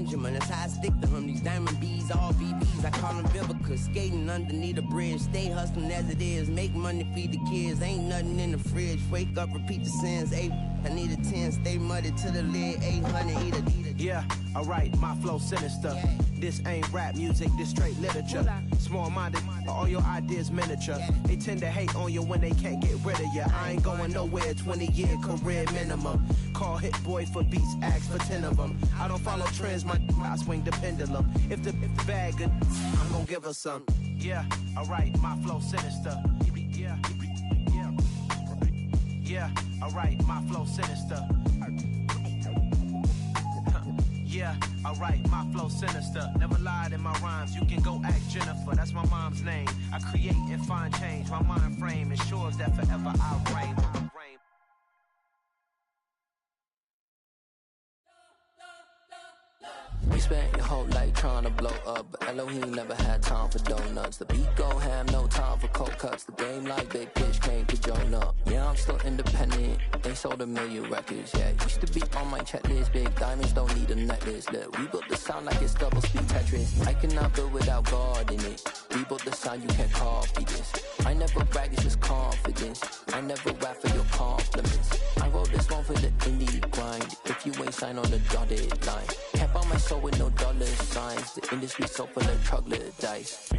Benjamin. That's how I stick to him. These diamond B's, all BBs. I call them Vivica. Skating underneath the bridge. Stay hustling as it is. Make money, feed the kids. Ain't nothing in the fridge. Wake up, repeat the sins. I need a 10. Stay muddy to the lid. 800, eat a. Yeah, alright, my flow sinister. This ain't rap music, this straight literature. Small-minded, all your ideas miniature. They tend to hate on you when they can't get rid of you. I ain't going nowhere, 20-year career minimum. Call Hit Boy for beats, ask for 10 of them. I don't follow trends, I swing the pendulum. If the bag good, I'm gonna give her some. Yeah, alright, my flow sinister. Yeah, alright, my flow sinister. Yeah, alright, my flow sinister. Never lied in my rhymes, you can go ask Jennifer. That's my mom's name. I create and find change. My mind frame ensures that forever I reign. We spent your whole life trying to blow up, but Elohim never had time for donuts. The beat go ham, no time for cold cuts. The game like Big Pitch came to join up. Yeah, I'm still independent, they sold 1 million records. Yeah, used to be on my checklist. Big diamonds don't need a necklace. Look, we built the sound like it's double speed Tetris. I cannot build without God in it. We built the sound, you can't copy this. I never brag, it's just confidence. I never rap for your compliments. I wrote this one for the indie grind. If you ain't signed on the dotted line, can't buy my soul with no dollar signs. The industry so full of troglodytes.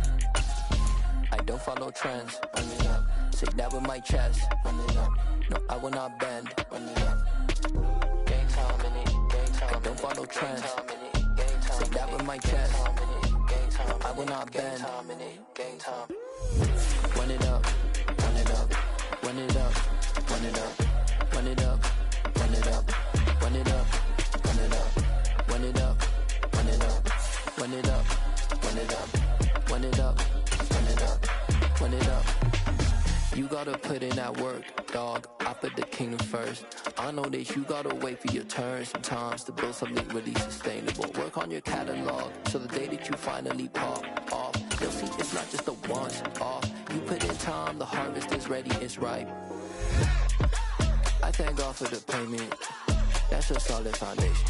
I don't follow trends. Run it up. Say that with my chest. Run it up. No, I will not bend. Run it up. Gang time in it. Gang time. I don't follow trends. Say that with my chest. I will not bend. Gang time. Run it up. Run it up. Run it up. Run it up. Run it up. Run it up. Run it up. Run it up. Run it up. Run it up. Run it up. Run it up. Run it up. Run it up. Run it up. You gotta put in that work, dog. I put the kingdom first. I know that you gotta wait for your turn sometimes to build something really sustainable. Work on your catalog so the day that you finally pop off, you'll see it's not just a once off. You put in time, the harvest is ready, it's ripe. I thank God for the payment. That's a solid foundation.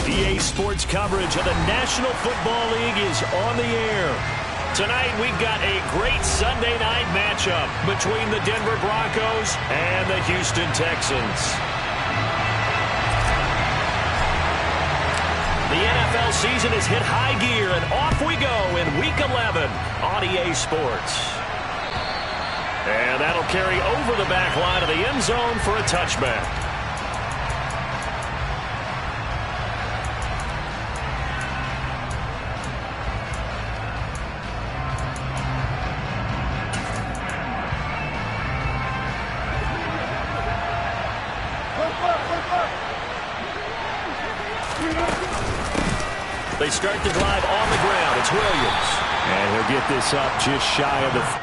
EA Sports coverage of the National Football League is on the air. Tonight we've got a great Sunday night matchup between the Denver Broncos and the Houston Texans. The NFL season has hit high gear, and off we go in Week 11 on EA Sports. And that'll carry over the back line of the end zone for a touchback. They start the drive on the ground. It's Williams. And he'll get this up just shy of the...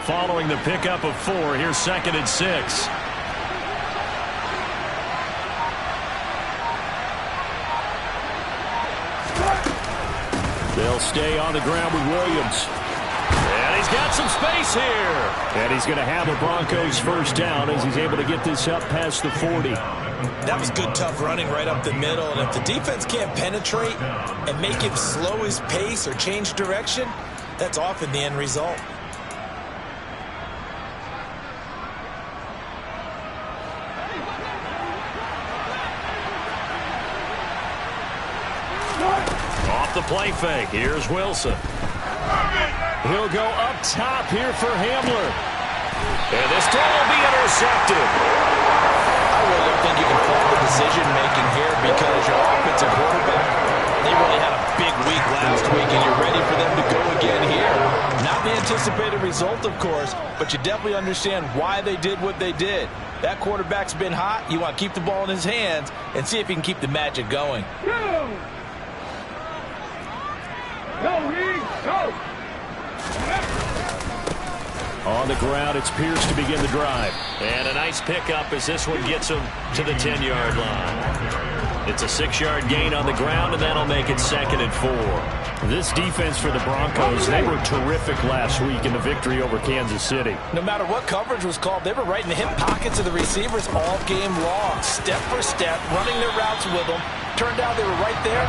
Following the pickup of 4, here's 2nd and 6. They'll stay on the ground with Williams. And he's got some space here. And he's going to have the Broncos first down as he's able to get this up past the 40. That was good, tough running right up the middle. And if the defense can't penetrate and make him slow his pace or change direction, that's often the end result. the play fake. Here's Wilson. He'll go up top here for Hamler. And this throw will be intercepted. I really don't think you can fault the decision-making here because your offensive quarterback, they really had a big week last week, and you're ready for them to go again here. Not the anticipated result, of course, but you definitely understand why they did what they did. That quarterback's been hot. You want to keep the ball in his hands and see if he can keep the magic going. Go, Reed, go! On the ground, it's Pierce to begin the drive. And a nice pickup as this one gets him to the 10-yard line. It's a 6-yard gain on the ground, and that'll make it 2nd and 4. This defense for the Broncos, they were terrific last week in the victory over Kansas City. No matter what coverage was called, they were right in the hip pockets of the receivers all game long, step for step, running their routes with them. Turned out they were right there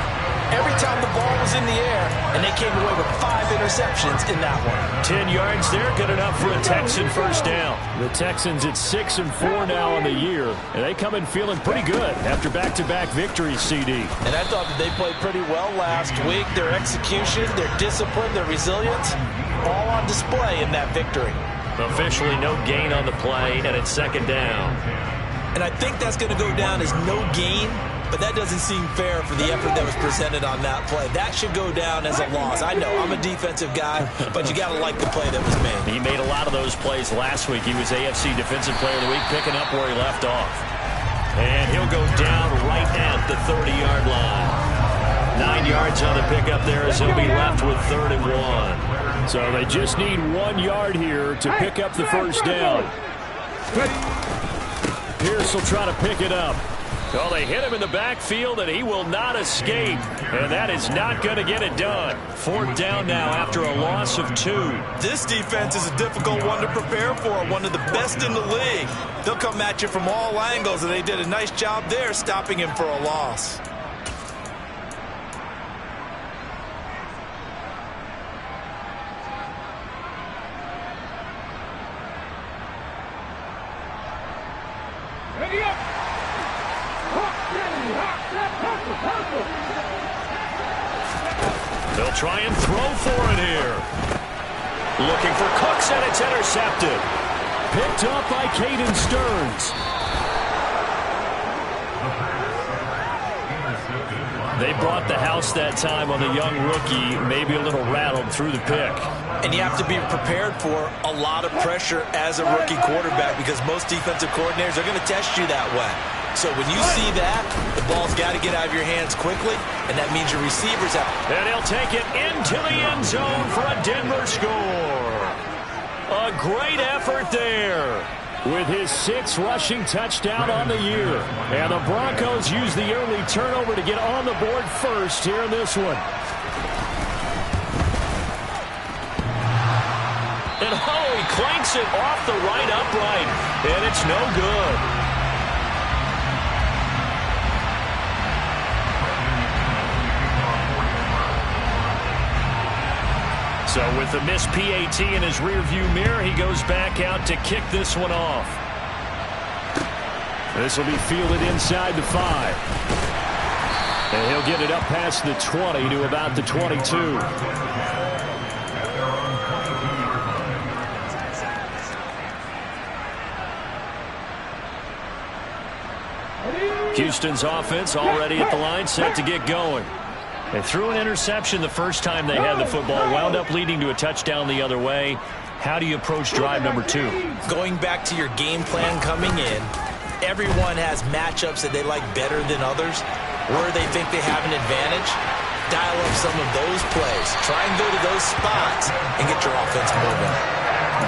every time the ball was in the air, and they came away with 5 interceptions in that one. 10 yards there, good enough for a Texan first down. The Texans at 6 and 4 now on the year, and they come in feeling pretty good after back-to-back victories, CD. And I thought that they played pretty well last week. Their execution, their discipline, their resilience, all on display in that victory. Officially no gain on the play, and it's 2nd down. And I think that's going to go down as no gain, but that doesn't seem fair for the effort that was presented on that play. That should go down as a loss. I know, I'm a defensive guy, but you got to like the play that was made. He made a lot of those plays last week. He was AFC Defensive Player of the Week, picking up where he left off. And he'll go down right at the 30-yard line. 9 yards on the pickup there as he'll be left with 3rd and 1. So they just need 1 yard here to pick up the first down. Pierce will try to pick it up. Well, they hit him in the backfield, and he will not escape. And that is not going to get it done. 4th down now after a loss of 2. This defense is a difficult one to prepare for, one of the best in the league. They'll come at you from all angles, and they did a nice job there stopping him for a loss. Ready up! They'll try and throw for it here. Looking for Cooks, and it's intercepted. Picked up by Caden Stearns. They brought the house that time on the young rookie, maybe a little rattled through the pick. And you have to be prepared for a lot of pressure as a rookie quarterback because most defensive coordinators are going to test you that way. So when you see that, the ball's got to get out of your hands quickly, and that means your receivers have... And he'll take it into the end zone for a Denver score. A great effort there with his 6th rushing touchdown on the year. And the Broncos use the early turnover to get on the board first here in this one. And he clanks it off the right upright, and it's no good. So with the missed PAT in his rearview mirror, he goes back out to kick this one off. This will be fielded inside the 5. And he'll get it up past the 20 to about the 22. Houston's offense already at the line, set to get going. They threw an interception the first time they had the football, wound up leading to a touchdown the other way. How do you approach drive number 2? Going back to your game plan coming in, everyone has matchups that they like better than others, where they think they have an advantage. Dial up some of those plays. Try and go to those spots and get your offense moving.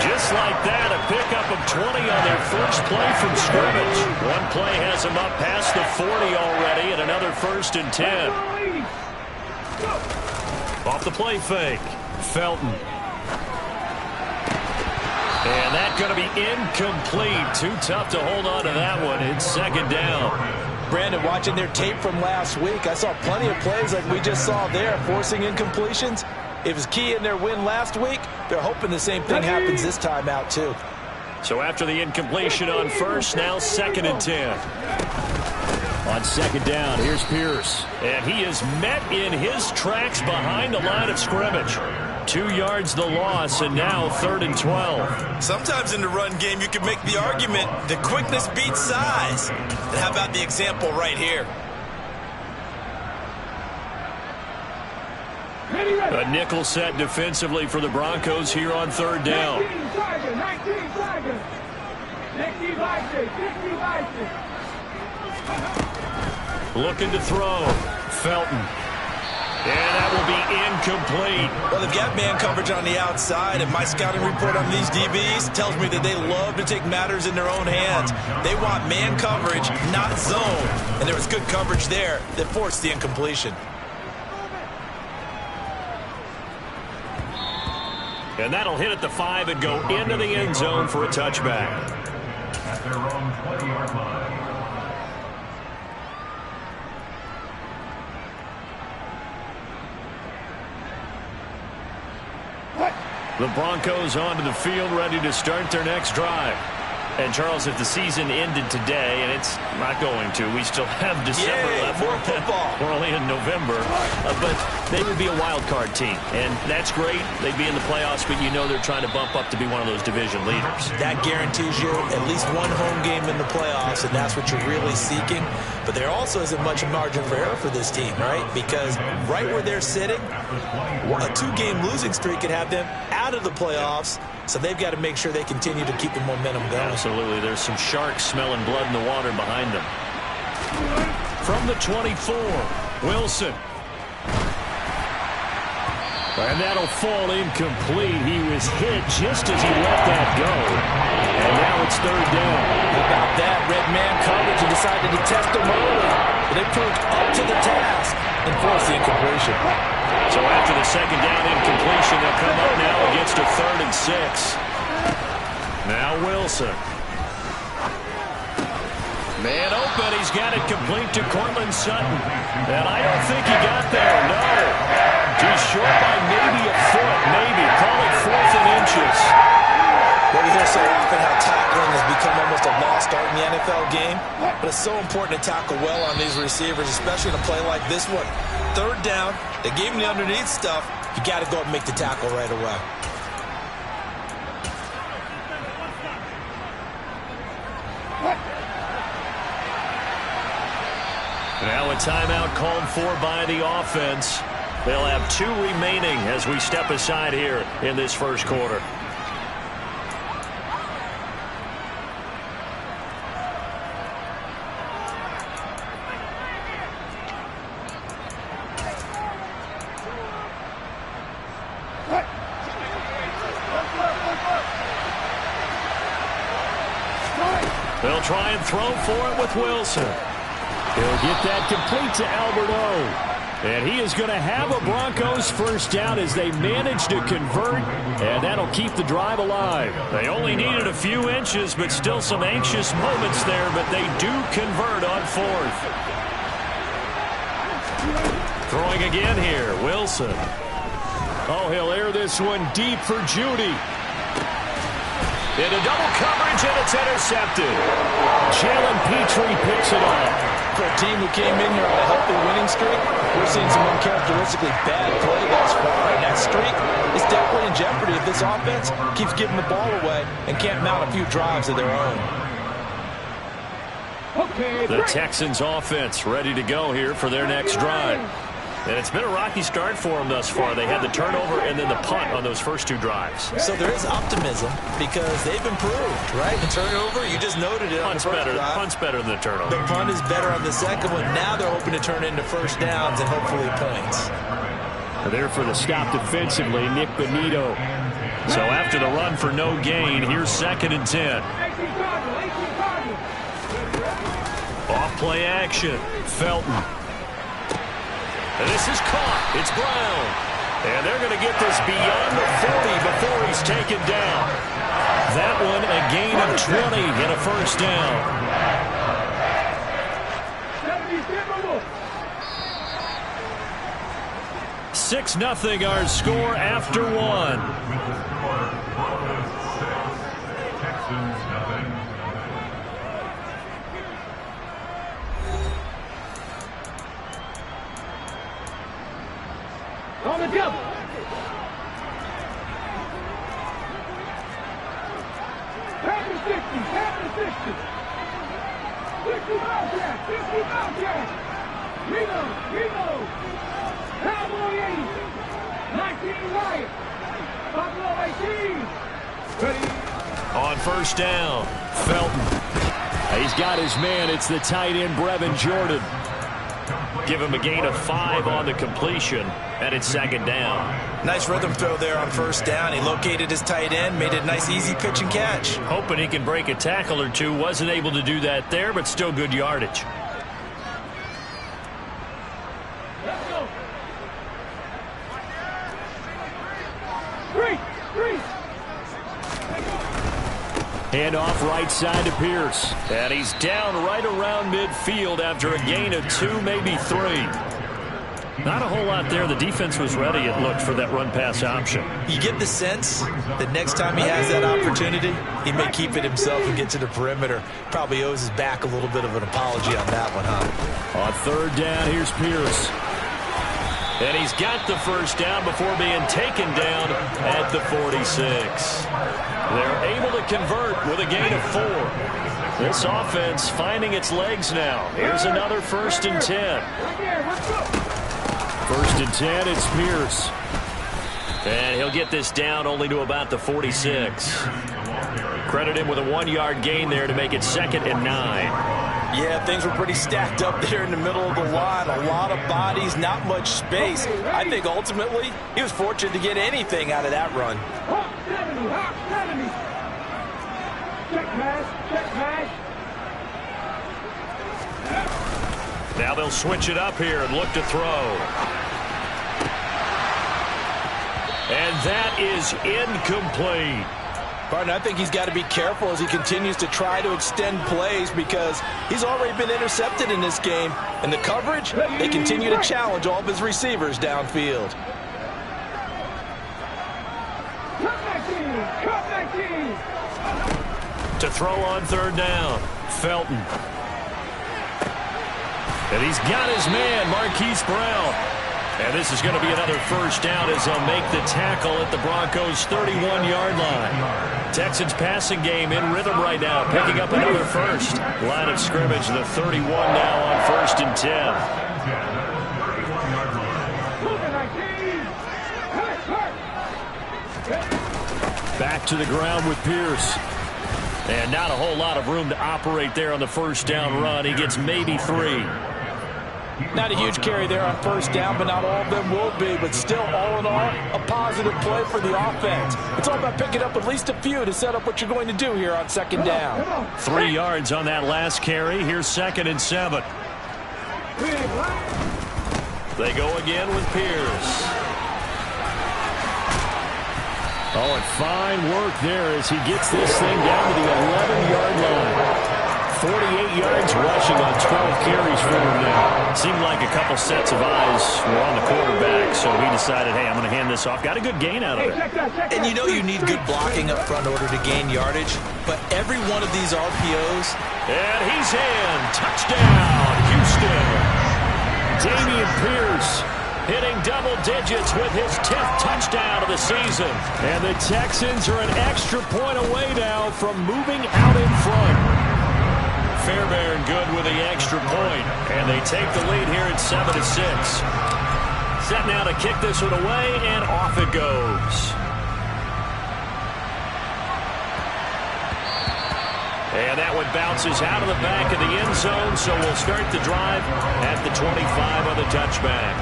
Just like that, a pickup of 20 on their first play from scrimmage. One play has them up past the 40 already, and another 1st and 10. Off the play fake, Felton. And that's going to be incomplete. Too tough to hold on to that one. It's 2nd down. Brandon, watching their tape from last week, I saw plenty of plays like we just saw there, forcing incompletions. It was key in their win last week. They're hoping the same thing happens this time out, too. So after the incompletion on first, now 2nd and 10. On second down, here's Pierce. And he is met in his tracks behind the line of scrimmage. 2 yards the loss, and now 3rd and 12. Sometimes in the run game, you can make the argument that quickness beats size. And how about the example right here? A nickel set defensively for the Broncos here on 3rd down. 19 seconds. Looking to throw. Felton. And that will be incomplete. Well, they've got man coverage on the outside, and my scouting report on these DBs tells me that they love to take matters in their own hands. They want man coverage, not zone. And there was good coverage there that forced the incompletion. And that'll hit at the 5 and go into the end zone for a touchback. At their own 20-yard line. The Broncos onto the field, ready to start their next drive. And, Charles, if the season ended today, and it's not going to, we still have December left. More football. We're only in November. But they would be a wild card team, and that's great. They'd be in the playoffs, but you know they're trying to bump up to be one of those division leaders. That guarantees you at least one home game in the playoffs, and that's what you're really seeking. But there also isn't much margin for error for this team, right? Because right where they're sitting, a 2-game losing streak could have them out of the playoffs. So they've got to make sure they continue to keep the momentum going. Absolutely. There's some sharks smelling blood in the water behind them. From the 24, Wilson. And that'll fall incomplete. He was hit just as he let that go. And now it's 3rd down. How about that? Red man coverage and decided to test him early. But they proved up to the task and forced the incompletion. So after the 2nd down incompletion, they'll come up now against a 3rd and 6. Now Wilson. Man open. He's got it complete to Cortland Sutton. And I don't think he got there. No. He's short by maybe a foot. Maybe. Call it 4th and inches. Well, we hear so often how tackling has become almost a lost art in the NFL game. But it's so important to tackle well on these receivers, especially in a play like this one. 3rd down. They gave him the underneath stuff. You got to go and make the tackle right away. Now a timeout called for by the offense. They'll have 2 remaining as we step aside here in this first quarter. They'll try and throw for it with Wilson. He'll get that complete to Alberto. And he is going to have a Broncos first down as they manage to convert, and that'll keep the drive alive. They only needed a few inches, but still some anxious moments there, but they do convert on 4th. Throwing again here, Wilson. Oh, he'll air this one deep for Judy. Into double coverage, and it's intercepted. Jalen Petrie picks it off. For a team who came in here on a healthy winning streak, we're seeing some uncharacteristically bad play thus far, and that streak is definitely in jeopardy if this offense keeps giving the ball away and can't mount a few drives of their own. The Texans offense ready to go here for their next drive. And it's been a rocky start for them thus far. They had the turnover and then the punt on those first 2 drives. So there is optimism because they've improved, right? The turnover, you just noted it. Punt's better than the turnover. The punt is better on the second one. Now they're hoping to turn into first downs and hopefully points. There for the stop defensively, Nick Benito. So after the run for no gain, here's 2nd and 10. Off play action. Felton. And this is caught. It's Brown. And they're going to get this beyond the 40 before he's taken down. That one a gain of 20 and a first down. 6-0 our score after 1. together. Pass the 60, pass the 60. 60 Wildcat, 60 Wildcat. Reno. Cowboy 80. 19 Riot. Buffalo 18. Ready. On first down, Felton. He's got his man. It's the tight end, Brevin Jordan. Give him a gain of 5 on the completion, and it's second down. Nice rhythm throw there on first down. He located his tight end, made it a nice easy pitch and catch. Hoping he can break a tackle or two. Wasn't able to do that there, but still good yardage. Let's go. Three. Hand off right side to Pierce. And he's down right around midfield after a gain of 2, maybe 3. Not a whole lot there. The defense was ready, it looked, for that run-pass option. You get the sense that next time he has that opportunity, he may keep it himself and get to the perimeter. Probably owes his back a little bit of an apology on that one, huh? On third down, here's Pierce. And he's got the first down before being taken down at the 46. They're able to convert with a gain of 4. This offense finding its legs now. Here's another 1st and 10. 1st and 10, it's Pierce. And he'll get this down only to about the 46. Credit him with a 1-yard gain there to make it 2nd and 9. Yeah, things were pretty stacked up there in the middle of the line. A lot of bodies, not much space. I think ultimately he was fortunate to get anything out of that run. Hawk 70. Check pass. Now they'll switch it up here and look to throw. And that is incomplete. Barton, I think he's got to be careful as he continues to try to extend plays because he's already been intercepted in this game. And the coverage, they continue to challenge all of his receivers downfield. To throw on third down, Felton. And he's got his man, Marquise Brown. And this is going to be another first down as they'll make the tackle at the Broncos' 31-yard line. Texans passing game in rhythm right now, picking up another first. Line of scrimmage, the 31 now on 1st and 10. Back to the ground with Pierce. And not a whole lot of room to operate there on the first down run. He gets maybe 3. Not a huge carry there on first down, but not all of them will be. But still, all in all, a positive play for the offense. It's all about picking up at least a few to set up what you're going to do here on second down. 3 yards on that last carry. Here's 2nd and 7. They go again with Pierce. Oh, and fine work there as he gets this thing down to the 11-yard line. 48 yards rushing on 12 carries for him now. Seemed like a couple sets of eyes were on the quarterback, so he decided, hey, I'm going to hand this off. Got a good gain out of it. And you know you need good blocking up front in order to gain yardage, but every one of these RPOs. And he's in. Touchdown, Houston. Dameon Pierce hitting double digits with his 10th touchdown of the season. And the Texans are an extra point away now from moving out in front. Fairbairn good with the extra point, and they take the lead here at 7-6. Set now to kick this one away, and off it goes. And that one bounces out of the back of the end zone, so we'll start the drive at the 25 on the touchback.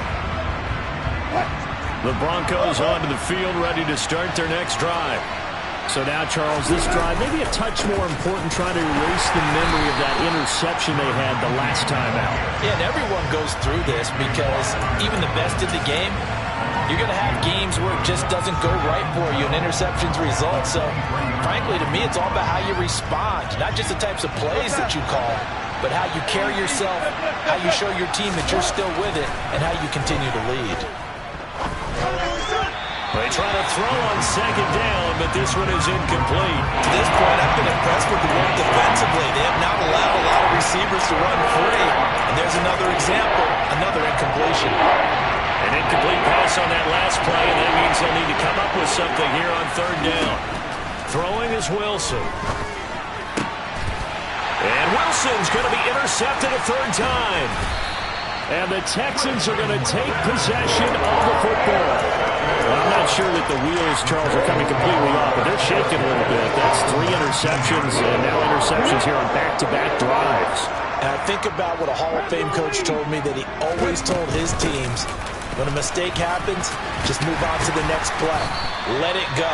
The Broncos onto the field, ready to start their next drive. So now, Charles, this drive maybe a touch more important, trying to erase the memory of that interception they had the last time out. Yeah, and everyone goes through this because even the best in the game, you're going to have games where it just doesn't go right for you, and interceptions result. So, frankly, to me, it's all about how you respond, not just the types of plays that you call, but how you carry yourself, how you show your team that you're still with it, and how you continue to lead. They try to throw on second down, but this one is incomplete. To this point, I've been impressed with the work defensively. They have not allowed a lot of receivers to run free. And there's another example, another incompletion. An incomplete pass on that last play, and that means they'll need to come up with something here on third down. Throwing is Wilson. And Wilson's going to be intercepted a third time. And the Texans are going to take possession of the football. Well, I'm not sure that the wheels, Charles, are coming completely off, but they're shaking a little bit. That's 3 interceptions, and now interceptions here on back-to-back drives. And I think about what a Hall of Fame coach told me, that he always told his teams, when a mistake happens, just move on to the next play. Let it go.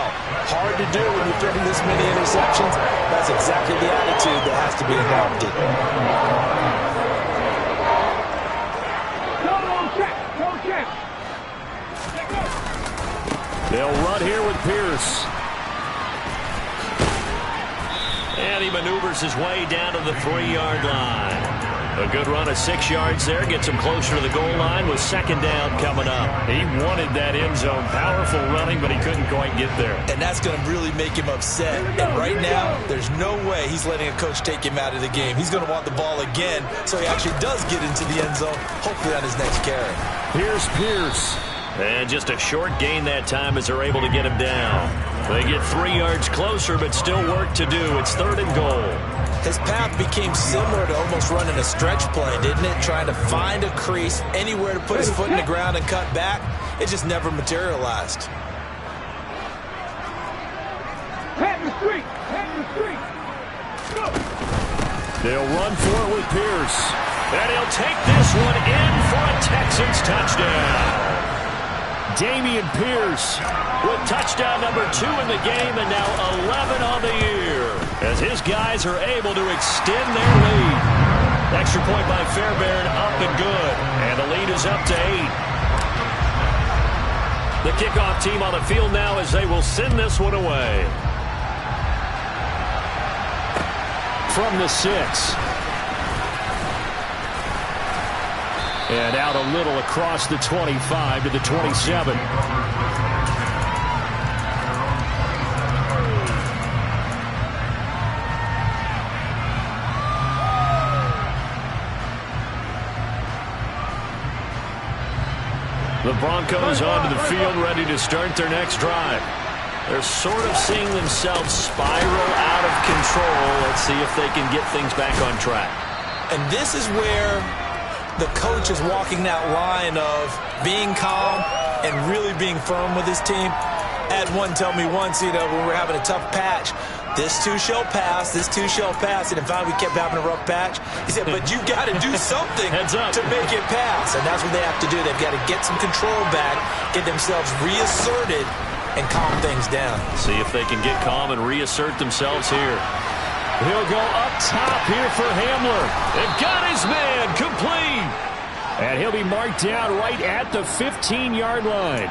Hard to do when you're throwing this many interceptions. That's exactly the attitude that has to be adopted. They'll run here with Pierce. And he maneuvers his way down to the 3-yard line. A good run of 6 yards there. Gets him closer to the goal line with second down coming up. He wanted that end zone. Powerful running, but he couldn't quite get there. And that's going to really make him upset. And right now, there's no way he's letting a coach take him out of the game. He's going to want the ball again, so he actually does get into the end zone, hopefully on his next carry. Here's Pierce. And just a short gain that time as they're able to get him down. They get 3 yards closer, but still work to do. It's third and goal. His path became similar to almost running a stretch play, didn't it? Trying to find a crease, anywhere to put his foot in the ground and cut back. It just never materialized. Head the street. Head the street. Go. They'll run for it with Pierce. And he'll take this one in for a Texans touchdown. Damian Pierce with touchdown number 2 in the game, and now 11 on the year, as his guys are able to extend their lead. Extra point by Fairbairn, up and good, and the lead is up to 8. The kickoff team on the field now as they will send this one away. From the 6. And out a little across the 25 to the 27. The Broncos onto the field, ready to start their next drive. They're sort of seeing themselves spiral out of control. Let's see if they can get things back on track. And this is where the coach is walking that line of being calm and really being firm with his team. Had one tell me once, when we're having a tough patch, this too shall pass, this too shall pass. And in fact, we kept having a rough patch. He said, but you got to do something to make it pass. And that's what they have to do. They've got to get some control back, get themselves reasserted, and calm things down. See if they can get calm and reassert themselves here. He'll go up top here for Hamler. And got his man complete. And he'll be marked down right at the 15-yard line.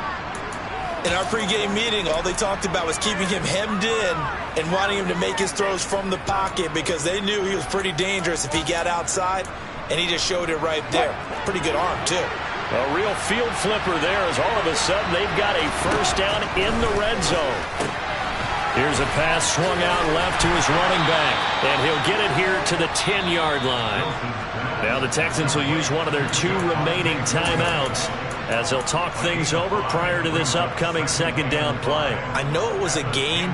In our pregame meeting, all they talked about was keeping him hemmed in and wanting him to make his throws from the pocket because they knew he was pretty dangerous if he got outside, and he just showed it right there. Pretty good arm, too. A real field flipper there as all of a sudden they've got a first down in the red zone. Here's a pass swung out left to his running back, and he'll get it here to the 10-yard line. Now the Texans will use one of their 2 remaining timeouts as they'll talk things over prior to this upcoming second down play. I know it was a gain,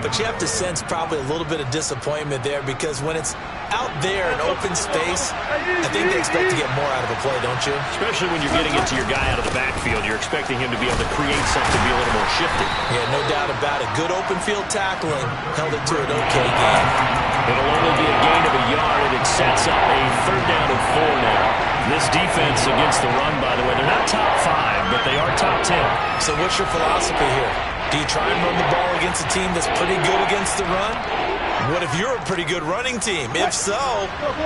but you have to sense probably a little bit of disappointment there because when it's out there in open space, I think they expect to get more out of a play, don't you? Especially when you're getting it to your guy out of the backfield. You're expecting him to be able to create something, be a little more shifty. Yeah, no doubt about it. Good open field tackling held it to an okay game. It'll only be a gain of a yard, and it sets up a third down and 4 now. This defense against the run, by the way, they're not top 5, but they are top 10. So what's your philosophy here? Do you try and run the ball against a team that's pretty good against the run? What if you're a pretty good running team? If so,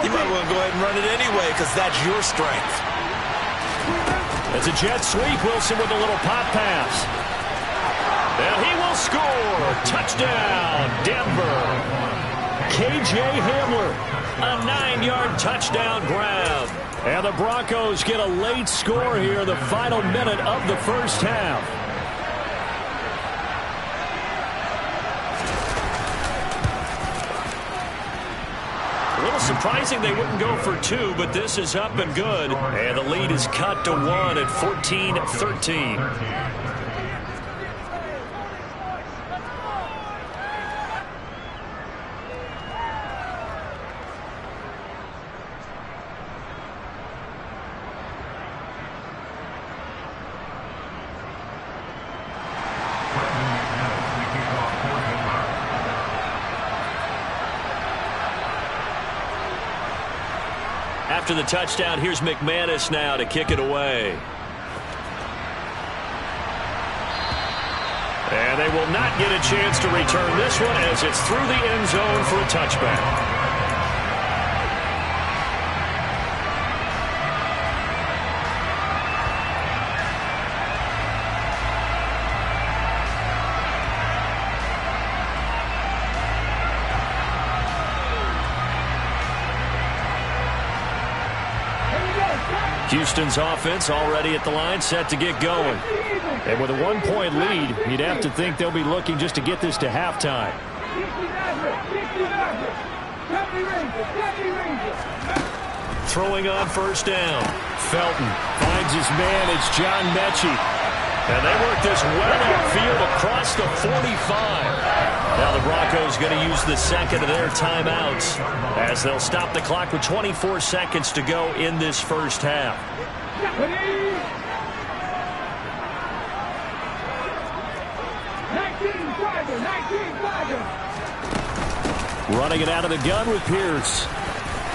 you might want to go ahead and run it anyway because that's your strength. It's a jet sweep. Wilson with a little pop pass. And he will score. Touchdown, Denver. K.J. Hamler, a 9-yard touchdown grab. And the Broncos get a late score here in the final minute of the first half. A little surprising they wouldn't go for 2, but this is up and good. And the lead is cut to 1 at 14-13. After the touchdown, here's McManus now to kick it away. And they will not get a chance to return this one as it's through the end zone for a touchback. Houston's offense already at the line, set to get going. And with a 1-point lead, you'd have to think they'll be looking just to get this to halftime. Throwing on first down. Felton finds his man. It's John Mechie. And they work this well upfield across the 45. Now the Broncos going to use the second of their timeouts as they'll stop the clock with 24 seconds to go in this first half. Running it out of the gun with Pierce.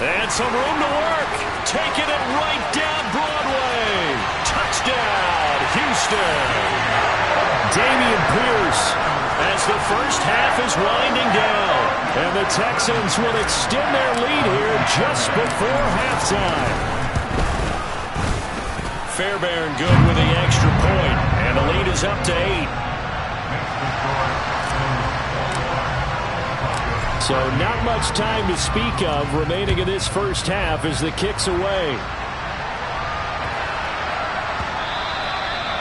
And some room to work. Taking it right down Broadway. Touchdown, Houston. Damian Pierce as the first half is winding down. And the Texans will extend their lead here just before halftime. Fairbairn good with the extra point. And the lead is up to 8. So not much time to speak of remaining in this first half as the kick's away.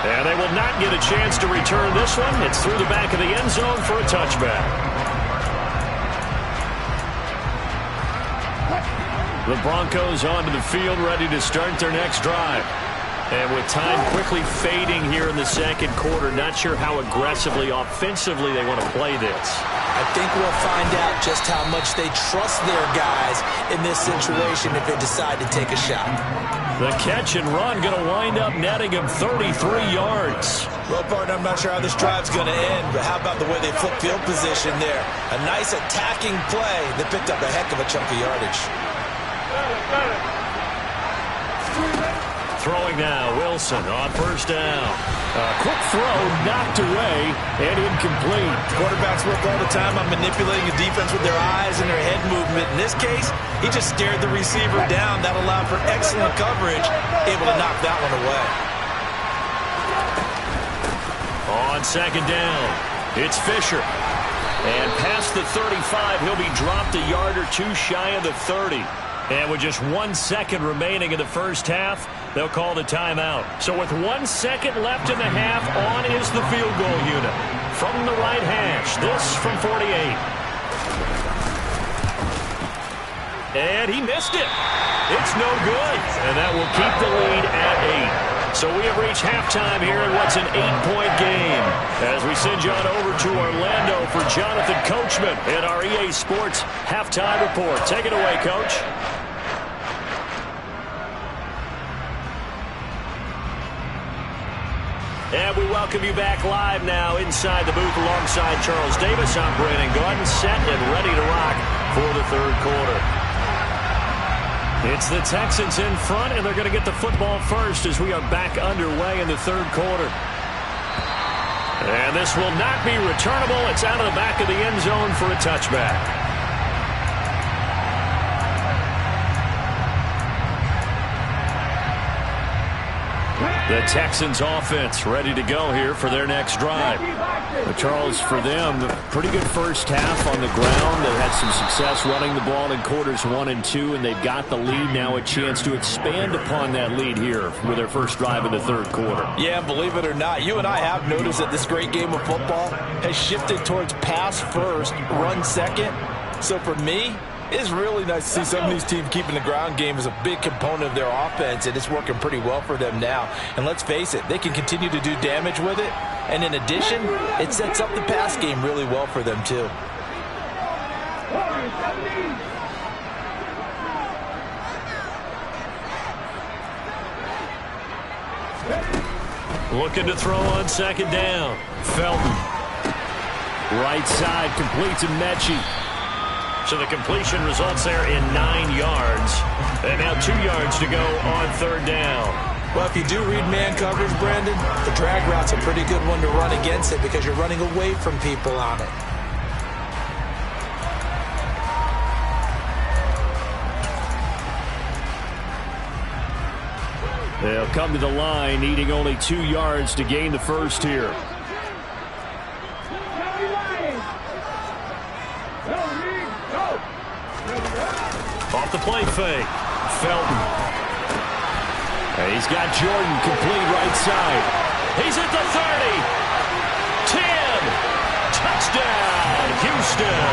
And they will not get a chance to return this one. It's through the back of the end zone for a touchback. The Broncos onto the field ready to start their next drive. And with time quickly fading here in the second quarter, not sure how aggressively, offensively they want to play this. I think we'll find out just how much they trust their guys in this situation if they decide to take a shot. The catch and run going to wind up netting him 33 yards. Well, partner, I'm not sure how this drive's going to end, but how about the way they flip field position there? A nice attacking play that picked up a heck of a chunk of yardage. Throwing now, Wilson on first down. A quick throw knocked away and incomplete. Quarterbacks work all the time on manipulating a defense with their eyes and their head movement. In this case, he just stared the receiver down. That allowed for excellent coverage, able to knock that one away. On second down, it's Fisher. And past the 35, he'll be dropped a yard or two shy of the 30. And with just 1 second remaining in the first half, they'll call the timeout. So with 1 second left in the half, on is the field goal unit. From the right hash, this from 48. And he missed it. It's no good. And that will keep the lead at 8. So we have reached halftime here in what's an 8-point game. As we send you on over to Orlando for Jonathan Coachman in our EA Sports Halftime Report. Take it away, Coach. And we welcome you back live now inside the booth alongside Charles Davis. I'm Brandon Gordon, set and ready to rock for the third quarter. It's the Texans in front, and they're going to get the football first as we are back underway in the third quarter. And this will not be returnable. It's out of the back of the end zone for a touchback. The Texans offense ready to go here for their next drive. But Charles, for them, pretty good first half on the ground. They had some success running the ball in quarters 1 and 2, and they've got the lead now, a chance to expand upon that lead here with their first drive in the third quarter. Yeah, believe it or not, you and I have noticed that this great game of football has shifted towards pass first, run second. So for me, It's really nice to see some of these teams keeping the ground game as a big component of their offense, and it's working pretty well for them now. And let's face it, they can continue to do damage with it. And in addition, it sets up the pass game really well for them, too. Looking to throw on second down. Felton. Right side completes to Mechie. So the completion results there in 9 yards. And now 2 yards to go on third down. Well, if you do read man coverage, Brandon, the drag route's a pretty good one to run against it because you're running away from people on it. They'll come to the line, needing only 2 yards to gain the first here. Off the play fake. Felton. And he's got Jordan complete right side. He's at the 30. 10. Touchdown, Houston.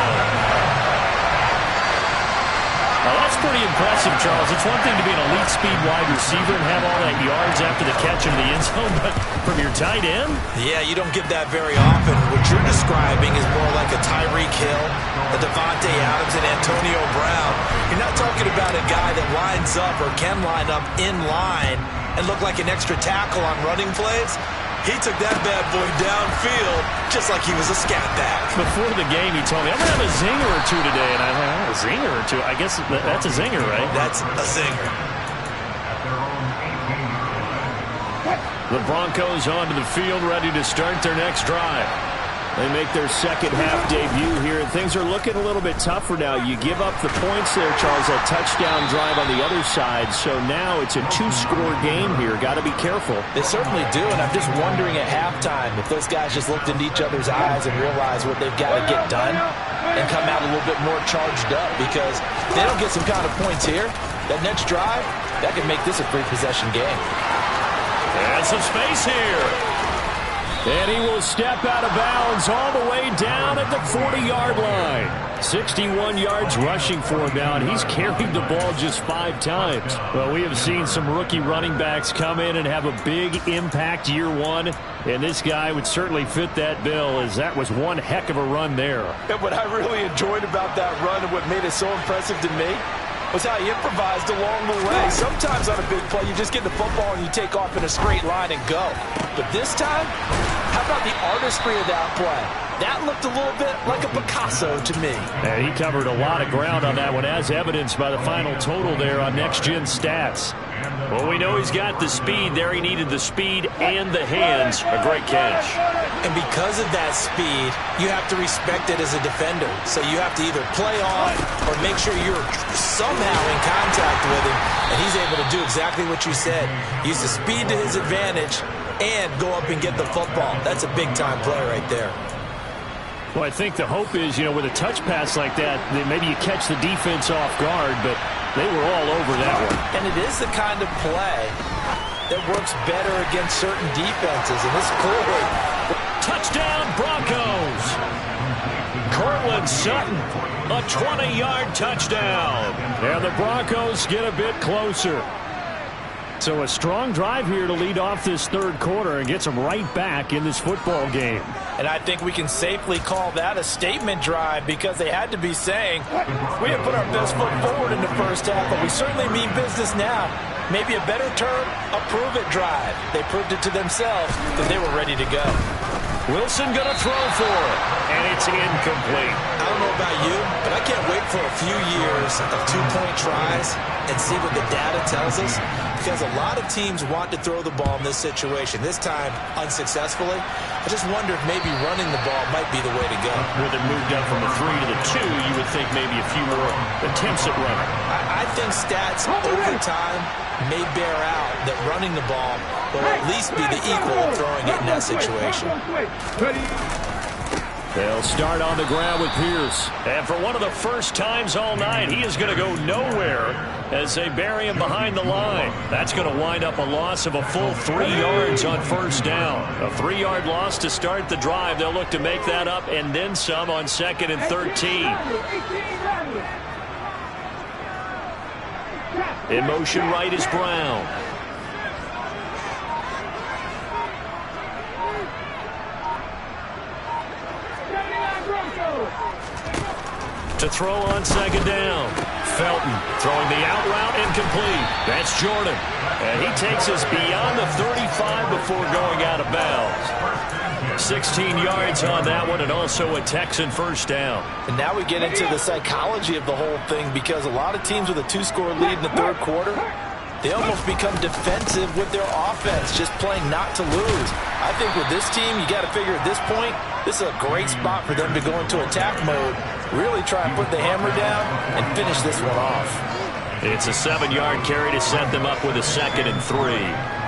Now, that's pretty impressive, Charles. It's one thing to be an elite speed wide receiver and have all that yards after the catch in the end zone, but from your tight end? Yeah, you don't get that very often. What you're describing is more like a Tyreek Hill, a Devontae Adams, and Antonio Brown. You're not talking about a guy that lines up or can line up in line and look like an extra tackle on running plays. He took that bad boy downfield just like he was a scat back. Before the game, he told me, I'm going to have a zinger or two today. And I thought, a zinger or two? I guess that's a zinger, right? That's a zinger. The Broncos onto the field, ready to start their next drive. They make their second half debut here, and things are looking a little bit tougher now. You give up the points there, Charles, that touchdown drive on the other side. So now it's a 2-score game here. Got to be careful. They certainly do, and I'm just wondering at halftime if those guys just looked into each other's eyes and realized what they've got to get done and come out a little bit more charged up, because if they don't get some kind of points here, that next drive, that could make this a free-possession game. And some space here. And he will step out of bounds all the way down at the 40-yard line. 61 yards rushing for him now, and he's carried the ball just 5 times. Well, we have seen some rookie running backs come in and have a big impact year one, and this guy would certainly fit that bill, as that was one heck of a run there. And what I really enjoyed about that run and what made it so impressive to me was how he improvised along the way. Sometimes on a big play, you just get the football and you take off in a straight line and go. But this time, how about the artistry of that play? That looked a little bit like a Picasso to me. And he covered a lot of ground on that one, as evidenced by the final total there on Next Gen Stats. Well, we know he's got the speed there. He needed the speed and the hands. A great catch. And because of that speed, you have to respect it as a defender. So you have to either play off or make sure you're somehow in contact with him. And he's able to do exactly what you said. Use the speed to his advantage and go up and get the football. That's a big-time play right there. Well, I think the hope is, with a touch pass like that, then maybe you catch the defense off guard, but they were all over that one. And it is the kind of play that works better against certain defenses, and this clearly. Touchdown, Broncos! Cortland Sutton, a 20-yard touchdown. And the Broncos get a bit closer. So a strong drive here to lead off this third quarter and gets them right back in this football game. And I think we can safely call that a statement drive, because they had to be saying, we have put our best foot forward in the first half, but we certainly mean business now. Maybe a better term, a prove-it drive. They proved it to themselves that they were ready to go. Wilson going to throw for it, and it's incomplete. I don't know about you, but I can't wait for a few years of two-point tries and see what the data tells us, because a lot of teams want to throw the ball in this situation. This time, unsuccessfully. I just wonder if maybe running the ball might be the way to go. With it moved up from the 3 to the 2, you would think maybe a few more attempts at running. I think stats over time may bear out that running the ball will at least be the equal of throwing it in that situation. They'll start on the ground with Pierce. And for one of the first times all night, he is going to go nowhere as they bury him behind the line. That's going to wind up a loss of a full 3 yards on first down. A 3-yard loss to start the drive. They'll look to make that up and then some on 2nd and 13. In motion right is Brown. To throw on second down. Felton throwing the out route incomplete. That's Jordan. And he takes us beyond the 35 before going out of bounds. 16 yards on that one, and also a Texan first down. And now we get into the psychology of the whole thing, because a lot of teams with a 2-score lead in the third quarter, they almost become defensive with their offense, just playing not to lose. I think with this team, you got to figure at this point, this is a great spot for them to go into attack mode, really try and put the hammer down and finish this one off. It's a 7-yard carry to set them up with a 2nd and 3.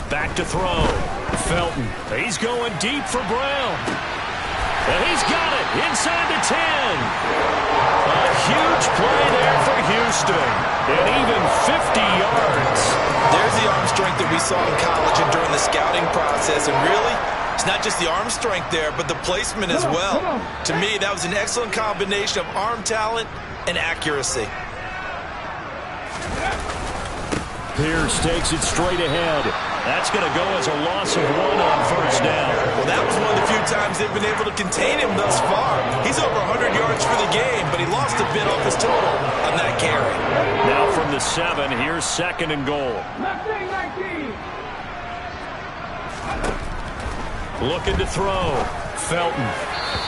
Back to throw. Felton. He's going deep for Brown. And he's got it inside the 10. A huge play there for Houston. And even 50 yards. There's the arm strength that we saw in college and during the scouting process. And really, it's not just the arm strength there, but the placement as well. To me, that was an excellent combination of arm talent and accuracy. Pierce takes it straight ahead. That's going to go as a loss of 1 on first down. Well, that was one of the few times they've been able to contain him thus far. He's over 100 yards for the game, but he lost a bit off his total on that carry. Now from the 7, here's 2nd and goal. Looking to throw. Felton.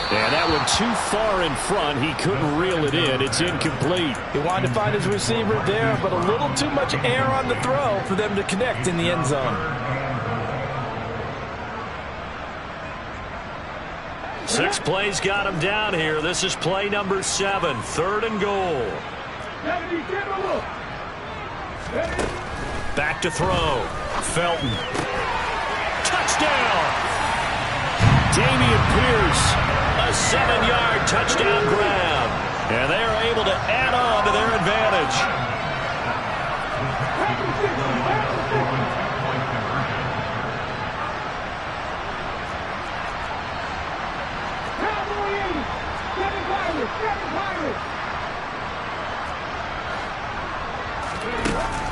And that one too far in front. He couldn't reel it in. It's incomplete. He wanted to find his receiver there, but a little too much air on the throw for them to connect in the end zone. 6 plays got him down here. This is play number 7. 3rd and goal. Back to throw. Felton. Touchdown. Dameon Pierce. A 7-yard touchdown grab. And they are able to add on to their advantage.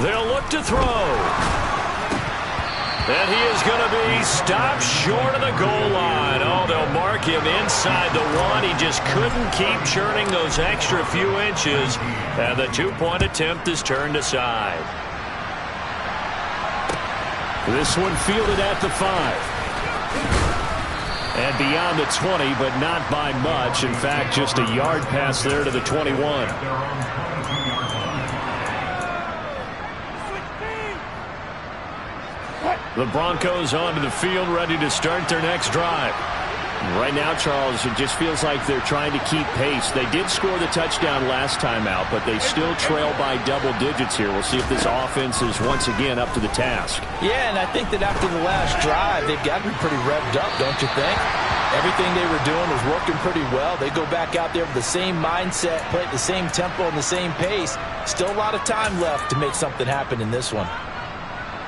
They'll look to throw. And he is going to be stopped short of the goal line. Oh, they'll mark him inside the 1. He just couldn't keep churning those extra few inches. And the 2-point attempt is turned aside. This one fielded at the 5. And beyond the 20, but not by much. In fact, just a yard pass there to the 21. The Broncos onto the field, ready to start their next drive. Right now, Charles, it just feels like they're trying to keep pace. They did score the touchdown last time out, but they still trail by double digits here. We'll see if this offense is once again up to the task. Yeah, and I think that after the last drive, they've got to be pretty revved up, don't you think? Everything they were doing was working pretty well. They go back out there with the same mindset, play at the same tempo and the same pace. Still a lot of time left to make something happen in this one.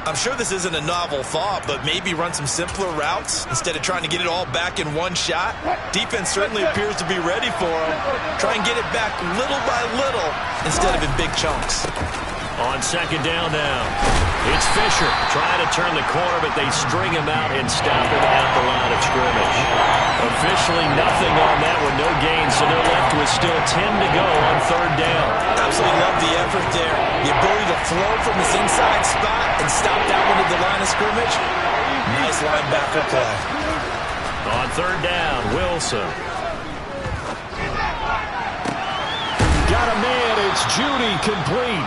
I'm sure this isn't a novel thought, but maybe run some simpler routes instead of trying to get it all back in one shot. Defense certainly appears to be ready for them. Try and get it back little by little instead of in big chunks. On second down now, it's Fisher trying to turn the corner, but they string him out and stop him at the line of scrimmage. Officially nothing on that one, no gain, so they're left with still 10 to go on third down. Absolutely love the effort there. The ability to flow from this inside spot and stop that one at the line of scrimmage. Nice linebacker play. On third down, Wilson. Got a man, it's Judy, complete.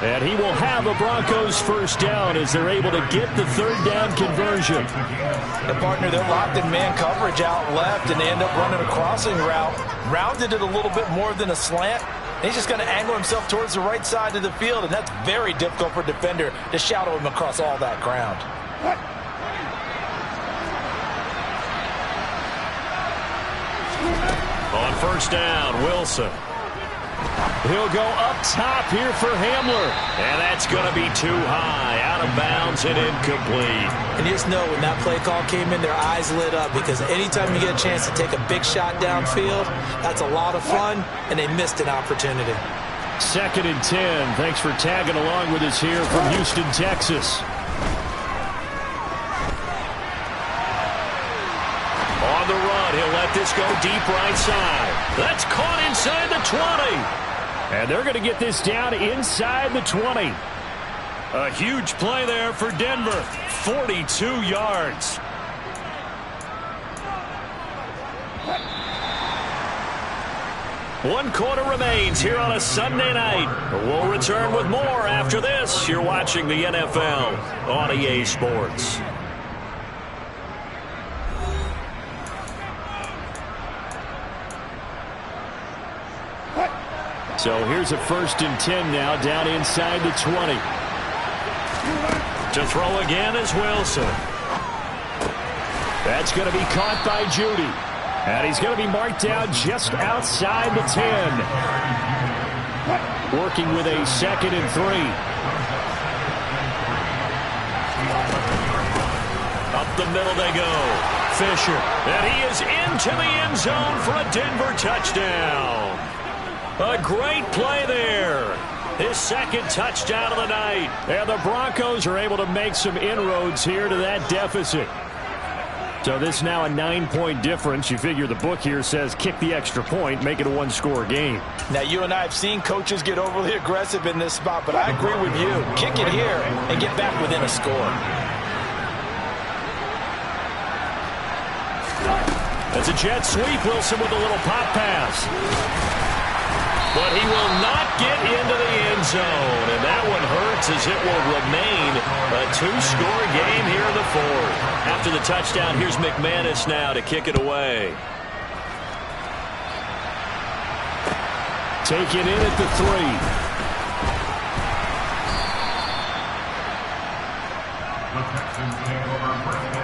And he will have a Broncos first down as they're able to get the third down conversion. The partner, they're locked in man coverage out left, and they end up running a crossing route. Rounded it a little bit more than a slant. He's just going to angle himself towards the right side of the field, and that's very difficult for a defender to shadow him across all that ground. On first down, Wilson. He'll go up top here for Hamler. And that's going to be too high, out of bounds and incomplete. And you just know when that play call came in, their eyes lit up, because anytime you get a chance to take a big shot downfield, that's a lot of fun, and they missed an opportunity. 2nd and 10. Thanks for tagging along with us here from Houston, Texas. On the run, he'll let this go deep right side. That's caught inside the 20. And they're going to get this down inside the 20. A huge play there for Denver. 42 yards. One quarter remains here on a Sunday night. We'll return with more after this. You're watching the NFL on EA Sports. So here's a 1st and 10 now, down inside the 20. To throw again is Wilson. That's going to be caught by Judy. And he's going to be marked down just outside the 10. Working with a 2nd and 3. Up the middle they go. Fisher. And he is into the end zone for a Denver touchdown. A great play there. His 2nd touchdown of the night. And the Broncos are able to make some inroads here to that deficit. So this now a 9-point difference. You figure the book here says kick the extra point, make it a 1-score game. Now, you and I have seen coaches get overly aggressive in this spot, but I agree with you. Kick it here and get back within a score. That's a jet sweep. Wilson with a little pop pass. But he will not get into the end zone. And that one hurts, as it will remain a 2-score game here in the 4th. After the touchdown, here's McManus now to kick it away. Taken in at the 3. The Texans take over 1st and 10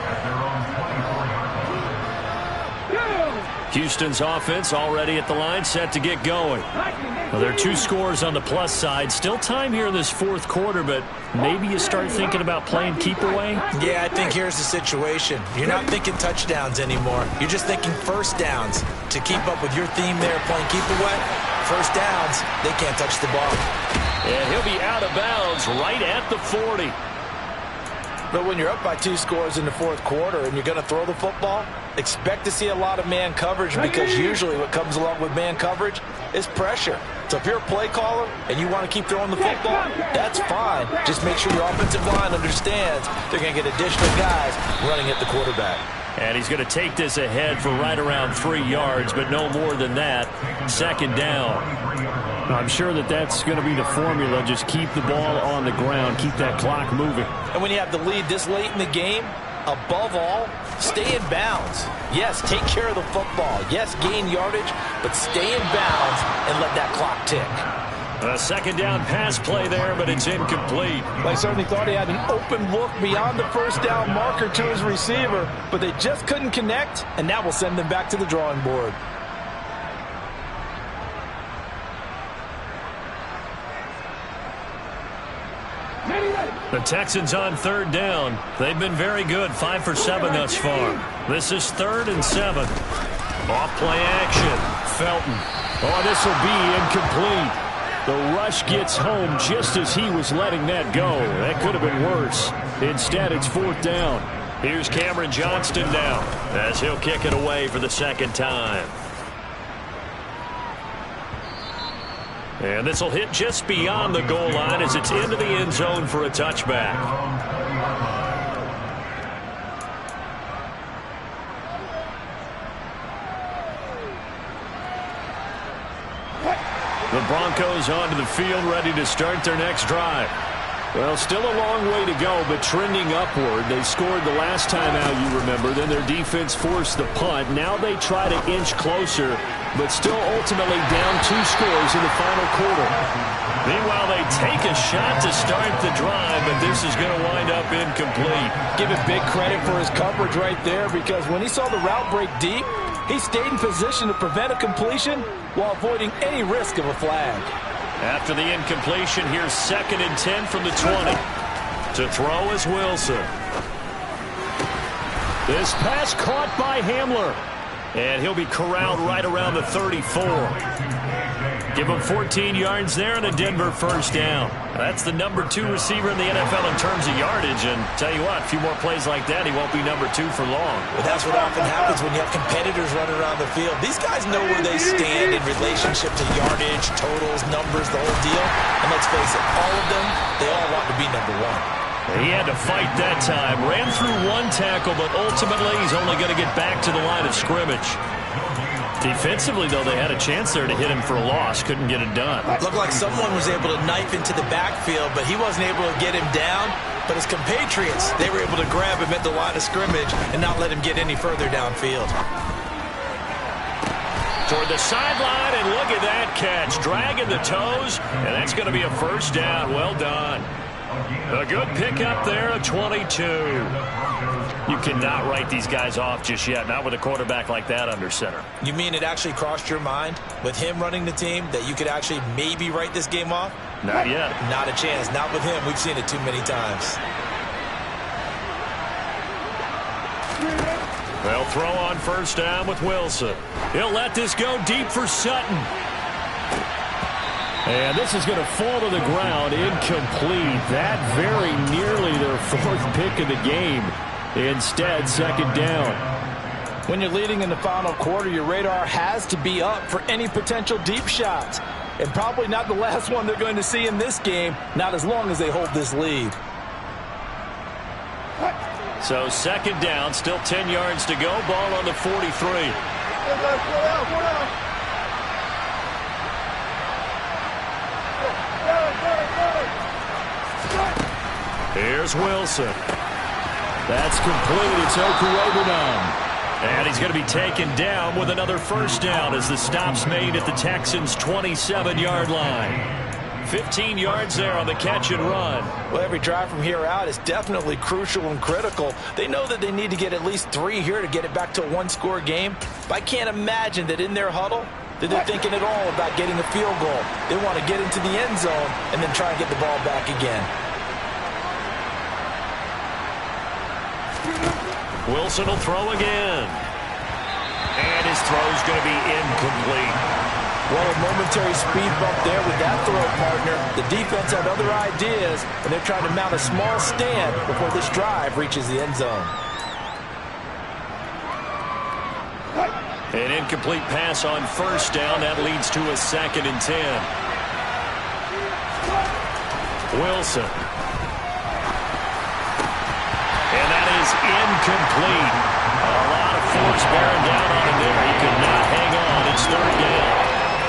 at their own 24-yard line. Houston's offense already at the line, set to get going. Well, there are 2 scores on the plus side. Still time here in this 4th quarter, but maybe you start thinking about playing keep away? Yeah, I think here's the situation. You're not thinking touchdowns anymore. You're just thinking first downs. To keep up with your theme there, playing keep away, first downs, they can't touch the ball. And he'll be out of bounds right at the 40. But when you're up by 2 scores in the 4th quarter and you're going to throw the football, expect to see a lot of man coverage, because usually what comes along with man coverage is pressure. So if you're a play caller and you want to keep throwing the football, that's fine. Just make sure your offensive line understands they're going to get additional guys running at the quarterback. And he's going to take this ahead for right around 3 yards, but no more than that. 2nd down. I'm sure that's going to be the formula. Just keep the ball on the ground. Keep that clock moving. And when you have the lead this late in the game, above all, stay in bounds. Yes, take care of the football. Yes, gain yardage, but stay in bounds and let that clock tick. A 2nd down pass play there, but it's incomplete. I certainly thought he had an open look beyond the first down marker to his receiver, but they just couldn't connect, and that will send them back to the drawing board. The Texans on 3rd down. They've been very good, 5 for 7 thus far. This is 3rd and 7. Off play action. Felton. Oh, this will be incomplete. The rush gets home just as he was letting that go. That could have been worse. Instead, it's 4th down. Here's Cameron Johnston now as he'll kick it away for the 2nd time. And this will hit just beyond the goal line as it's into the end zone for a touchback. The Broncos onto the field, ready to start their next drive. Well, still a long way to go, but trending upward. They scored the last time out, you remember. Then their defense forced the punt. Now they try to inch closer, but still ultimately down 2 scores in the final quarter. Meanwhile, they take a shot to start the drive, but this is going to wind up incomplete. Give it big credit for his coverage right there, because when he saw the route break deep, He stayed in position to prevent a completion while avoiding any risk of a flag. After the incompletion, here's 2nd and 10 from the 20. To throw is Wilson. This pass caught by Hamler. And he'll be corralled right around the 34. Give him 14 yards there and a Denver first down. That's the number 2 receiver in the NFL in terms of yardage. And tell you what, a few more plays like that, he won't be number 2 for long. But that's what often happens when you have competitors running around the field. These guys know where they stand in relationship to yardage, totals, numbers, the whole deal. And let's face it, all of them, they all want to be number 1. He had to fight that time. Ran through 1 tackle, but ultimately he's only going to get back to the line of scrimmage. Defensively, though, they had a chance there to hit him for a loss. Couldn't get it done. Looked like someone was able to knife into the backfield, but he wasn't able to get him down. But his compatriots, they were able to grab him at the line of scrimmage and not let him get any further downfield. Toward the sideline, and look at that catch. Dragging the toes, and that's going to be a first down. Well done. A good pickup there at 22. You cannot write these guys off just yet, not with a quarterback like that under center. You mean it actually crossed your mind with him running the team that you could actually maybe write this game off? Not yet. Not a chance. Not with him. We've seen it too many times. They'll throw on first down with Wilson. He'll let this go deep for Sutton. And this is going to fall to the ground, incomplete. That very nearly their 4th pick of the game. Instead, 2nd down. When you're leading in the final quarter, your radar has to be up for any potential deep shots. And probably not the last one they're going to see in this game, not as long as they hold this lead. So 2nd down, still 10 yards to go. Ball on the 43. Here's Wilson. That's complete. It's Okurobunom. And he's going to be taken down with another first down as the stop's made at the Texans' 27-yard line. 15 yards there on the catch and run. Well, every drive from here out is definitely crucial and critical. They know that they need to get at least 3 here to get it back to a 1-score game. But I can't imagine that in their huddle that they're thinking at all about getting a field goal. They want to get into the end zone and then try and get the ball back again. Wilson will throw again. And his throw's going to be incomplete. Well, a momentary speed bump there with that throw, partner. The defense had other ideas, and they're trying to mount a small stand before this drive reaches the end zone. An incomplete pass on first down. That leads to a 2nd and 10. Wilson. And that is incomplete. A lot of force bearing down on him there. He could not hang on. It's 3rd down.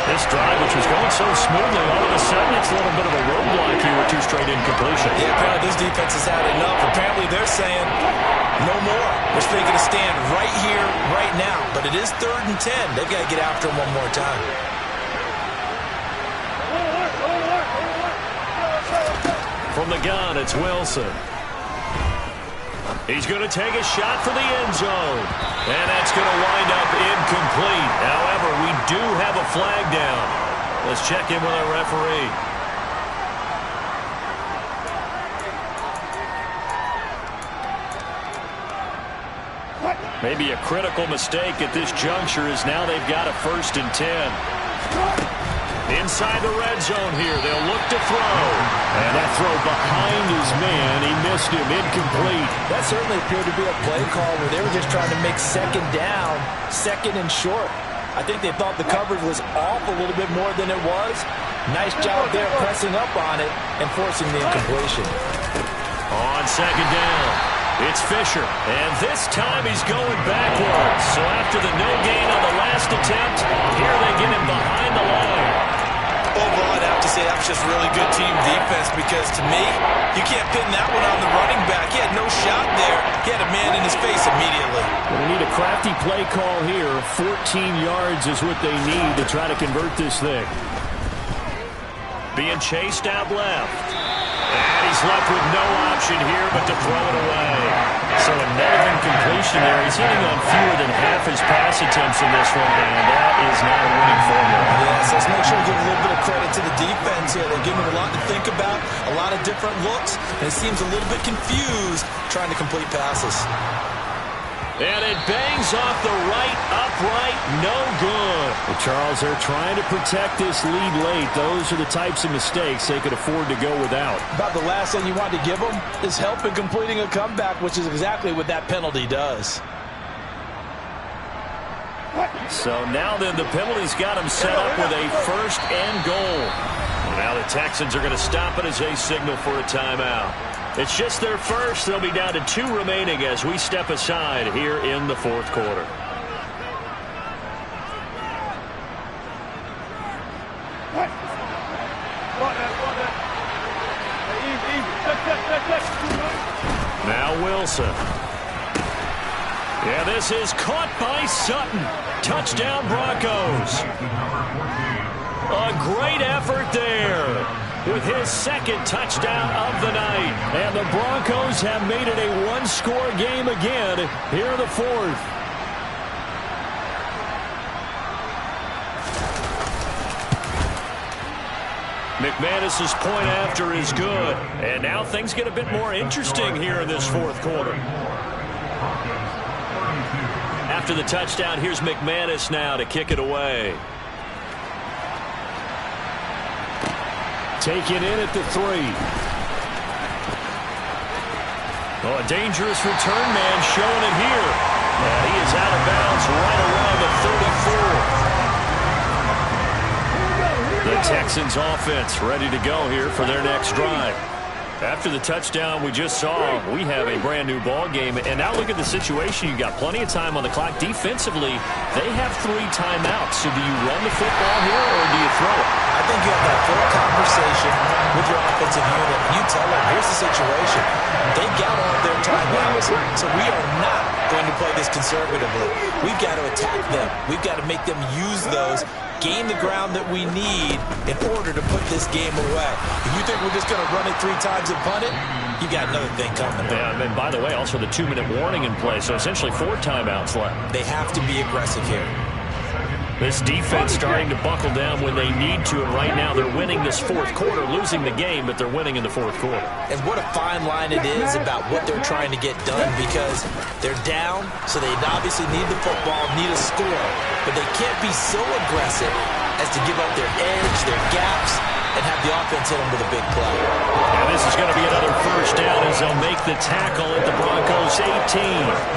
This drive, which was going so smoothly, all of a sudden it's a little bit of a roadblock here with 2 straight incompletions. Yeah, apparently this defense has had enough. Apparently they're saying no more. We're making a stand right here, right now. But it is 3rd and 10. They've got to get after him one more time. From the gun, it's Wilson. He's going to take a shot for the end zone. And that's going to wind up incomplete. However, we do have a flag down. Let's check in with our referee. Maybe a critical mistake at this juncture is now they've got a 1st and 10. Inside the red zone here, they'll look to throw. And that throw behind his man, he missed him, incomplete. That certainly appeared to be a play call where they were just trying to make 2nd down, 2nd and short. I think they thought the coverage was off a little bit more than it was. Nice job there pressing up on it and forcing the incompletion. On 2nd down, it's Fisher. And this time he's going backwards. So after the no gain on the last attempt, here they get him behind the line. Overall, I'd have to say that was just really good team defense because, to me, you can't pin that one on the running back. He had no shot there. He had a man in his face immediately. Well, they need a crafty play call here. 14 yards is what they need to try to convert this thing. Being chased out left. And he's left with no option here but to throw it away. So another incompletion there. He's hitting on fewer than half his pass attempts in this one, and that is not a winning formula. Yes, let's make sure we give a little bit of credit to the defense here. They're giving him a lot to think about, a lot of different looks, and he seems a little bit confused trying to complete passes. And it bangs off the right upright, no good. Well, Charles, they're trying to protect this lead late. Those are the types of mistakes they could afford to go without. About the last thing you want to give them is help in completing a comeback, which is exactly what that penalty does. So now then, the penalty's got him set up with a first and goal. Now the Texans are going to stop it as they signal for a timeout. It's just their first. They'll be down to 2 remaining as we step aside here in the fourth quarter. Now Wilson. Yeah, this is caught by Sutton. Touchdown Broncos. A great effort there with his second touchdown of the night. And the Broncos have made it a one-score game again here in the fourth. McManus's point after is good. And now things get a bit more interesting here in this fourth quarter. After the touchdown, here's McManus now to kick it away. Taken in at the 3. Oh, a dangerous return man showing it here. And he is out of bounds right around the 34. The Texans offense ready to go here for their next drive. After the touchdown we just saw, we have a brand new ball game. And now look at the situation. You got plenty of time on the clock. Defensively, they have 3 timeouts. So do you run the football here or do you throw it? I think you have that full conversation with your offensive unit. You tell them, here's the situation. They got all their timeouts, so we are not going to play this conservatively. We've got to attack them. We've got to make them use those, gain the ground that we need in order to put this game away. If you think we're just going to run it 3 times and punt it, you got another thing coming. Yeah, and by the way, also the 2-minute warning in play, so essentially 4 timeouts left. They have to be aggressive here. This defense starting to buckle down when they need to, and right now they're winning this fourth quarter, losing the game, but they're winning in the fourth quarter. And what a fine line it is about what they're trying to get done, because they're down, so they obviously need the football, need a score, but they can't be so aggressive as to give up their edge, their gaps, and have the offense hit them with a big play. And this is going to be another first down as they'll make the tackle at the Broncos 18.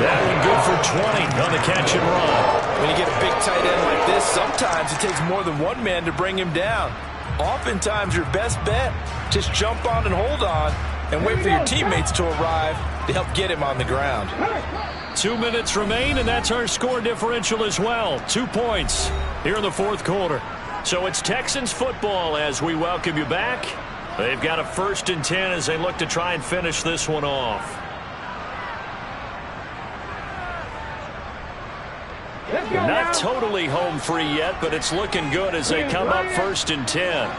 That one good for 20 on the catch and run. When you get a big tight end like this, sometimes it takes more than one man to bring him down. Oftentimes your best bet, just jump on and hold on and wait for your teammates to arrive to help get him on the ground. 2 minutes remain, and that's our score differential as well. 2 points here in the fourth quarter. So it's Texans football as we welcome you back. They've got a 1st and 10 as they look to try and finish this one off. Not totally home free yet, but it's looking good as they come up 1st and 10.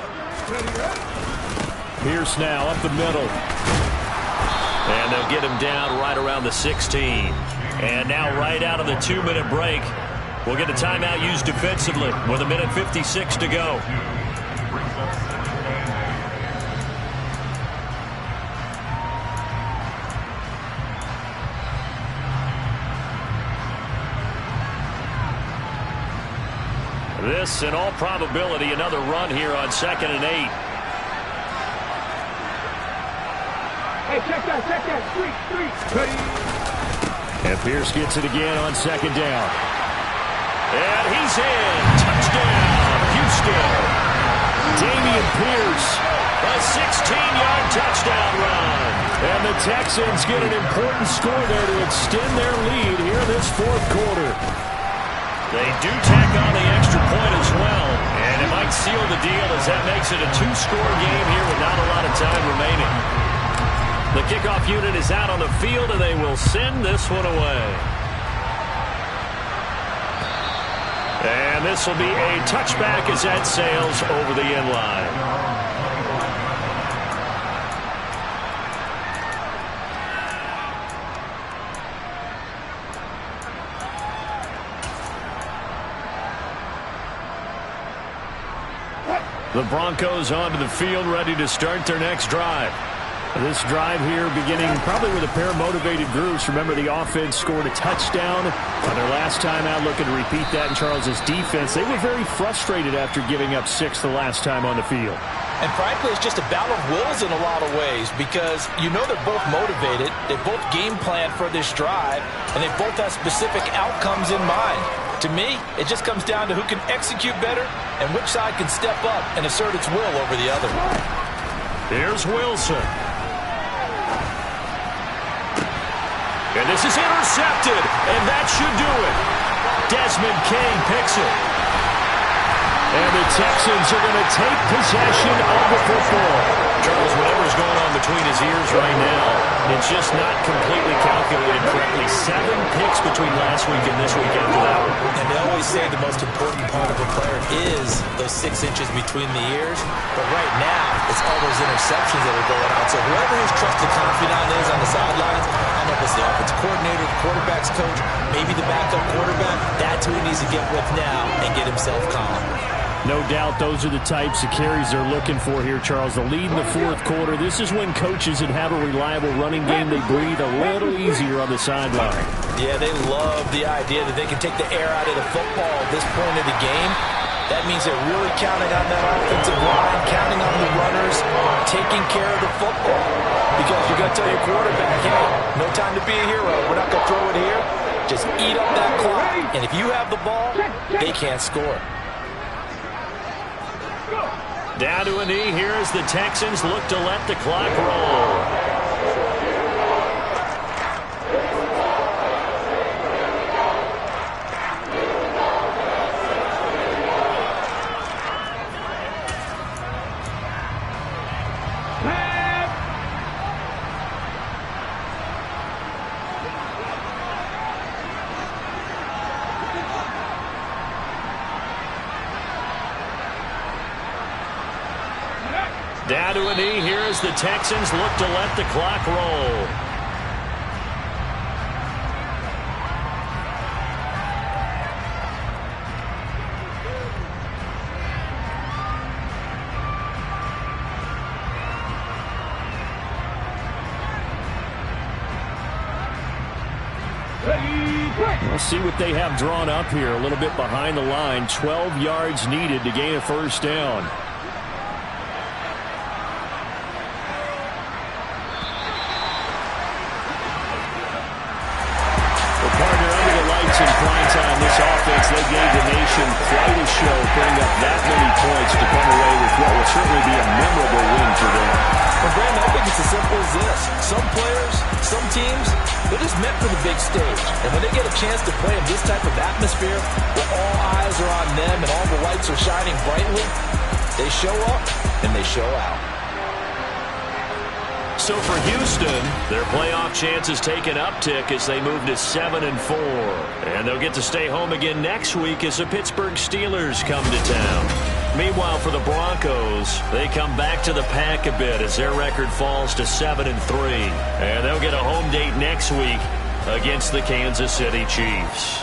Pierce now up the middle. And they'll get him down right around the 16. And now right out of the 2-minute break, we'll get a timeout used defensively with 1:56 to go. This, in all probability, another run here on 2nd and 8. Hey, check that, street. And Pierce gets it again on 2nd down. And he's in. Touchdown, Houston. Damian Pierce, a 16-yard touchdown run. And the Texans get an important score there to extend their lead here in this fourth quarter. They do tack on the extra point as well, and it might seal the deal as that makes it a 2-score game here with not a lot of time remaining. The kickoff unit is out on the field, and they will send this one away. And this will be a touchback as that sails over the end line. The Broncos onto the field, ready to start their next drive. This drive here beginning probably with a pair of motivated groups. Remember, the offense scored a touchdown on their last time out, looking to repeat that in Charles's defense. They were very frustrated after giving up 6 the last time on the field. And frankly, it's just a battle of wills in a lot of ways because you know they're both motivated, they both game plan for this drive, and they both have specific outcomes in mind. To me, it just comes down to who can execute better and which side can step up and assert its will over the other. Here's Wilson. And this is intercepted, and that should do it. Desmond Kane picks it. And the Texans are going to take possession of the football. Charles, whatever's going on between his ears right now, it's just not completely calculated correctly. 7 picks between last week and this week after that one. And they always say the most important part of a player is those 6 inches between the ears. But right now, it's all those interceptions that are going on. So whoever his trusted confidant is on the sidelines, I don't know if it's the offensive coordinator, the quarterback's coach, maybe the backup quarterback, that's who he needs to get with now and get himself calm. No doubt those are the types of carries they're looking for here, Charles. The lead in the fourth quarter. This is when coaches that have a reliable running game, they breathe a little easier on the sideline. Yeah, they love the idea that they can take the air out of the football at this point of the game. That means they're really counting on that offensive line, counting on the runners, taking care of the football. Because you're going to tell your quarterback, hey, no time to be a hero. We're not going to throw it here. Just eat up that clock. And if you have the ball, they can't score. Down to a knee here as the Texans look to let the clock roll. Down to a knee here as the Texans look to let the clock roll. We'll see what they have drawn up here. A little bit behind the line. 12 yards needed to gain a first down. They gave the nation quite a show, putting up that many points to come away with what will certainly be a memorable win for them. Well, Brandon, I think it's as simple as this. Some players, some teams, they're just meant for the big stage. And when they get a chance to play in this type of atmosphere, where all eyes are on them and all the lights are shining brightly, they show up and they show out. So for Houston, their playoff chances take an uptick as they move to 7-4. And they'll get to stay home again next week as the Pittsburgh Steelers come to town. Meanwhile, for the Broncos, they come back to the pack a bit as their record falls to 7-3. And they'll get a home date next week against the Kansas City Chiefs.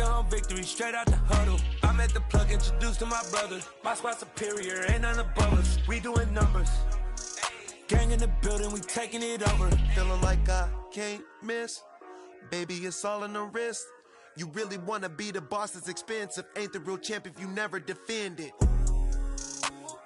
Bringing home victory straight out the huddle. I'm at the plug, introduced to my brother. My squad superior, ain't none above us. We doing numbers. Gang in the building, we taking it over. Feeling like I can't miss. Baby, it's all in the wrist. You really wanna be the boss, it's expensive. Ain't the real champ if you never defend it.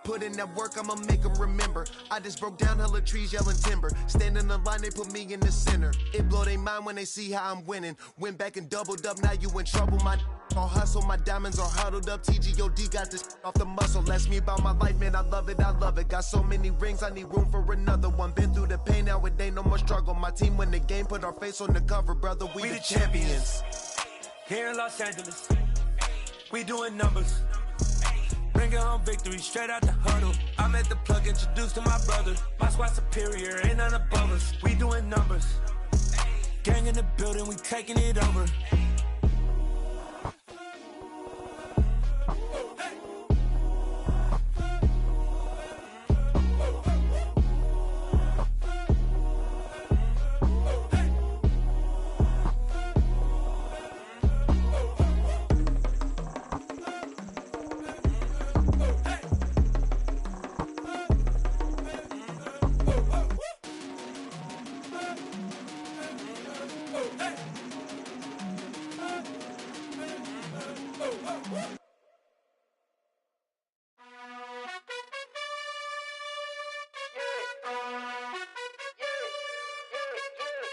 Put in that work, I'ma make them remember. I just broke down hella trees, yelling timber. Stand in the line, they put me in the center. It blow their mind when they see how I'm winning. Went back and doubled up, now you in trouble. My all hustle, my diamonds are huddled up. TGOD got this off the muscle. That's me about my life, man, I love it, I love it. Got so many rings, I need room for another one. Been through the pain, now it ain't no more struggle. My team win the game, put our face on the cover, brother. We the champions. Here in Los Angeles, we doing numbers. Bringing home victory straight out the huddle. I'm at the plug, introduced to my brother. My squad superior, ain't none above us. We doing numbers. Gang in the building, we taking it over.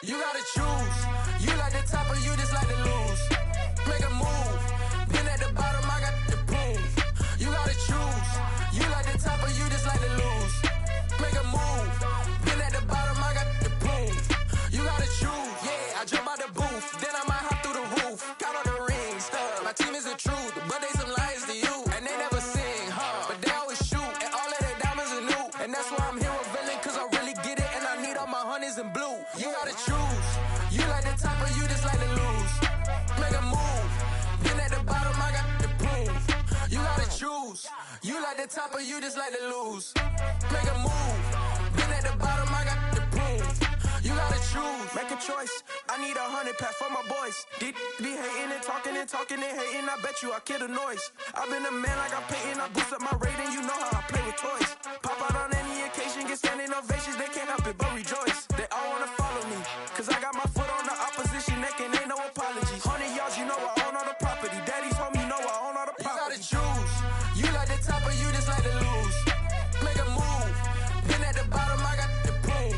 You gotta choose. You like the top or you just like to lose. Make a move. Been at the bottom, I got the proof. You gotta choose. You like the top or you just like to lose. Make a move. Been at the bottom, I got the proof. You gotta choose. Yeah, I jump out the booth. Then I might hop through the roof. Count all the rings. My team is the truth, but they some liars to you. And they never sing, but they always shoot. And all of their diamonds are new. And that's why I'm here revealing, cause I really get it. And I need all my honeys in blue. You gotta choose. You like the top or you just like to lose. Make a move. Been at the bottom, I got the proof. You gotta choose. You like the top or you just like to lose. Make a move. Been at the bottom, I got the proof. You gotta choose. Make a choice. I need 100 pack for my boys. Deep be hating and talking and hating. I bet you I kill the noise. I've been a man like I'm painting. I boost up my rating. You know how I play with toys. Pop out on any occasion, get standing ovations. They can't help it but rejoice. They all wanna follow me, cause I got my foot on the opposition neck and ain't no apologies. 100 yards, you know I own all the property. Daddy's home, you know I own all the property. You gotta choose. You like the top or you just like to lose. Make a move. Been at the bottom, I got the proof.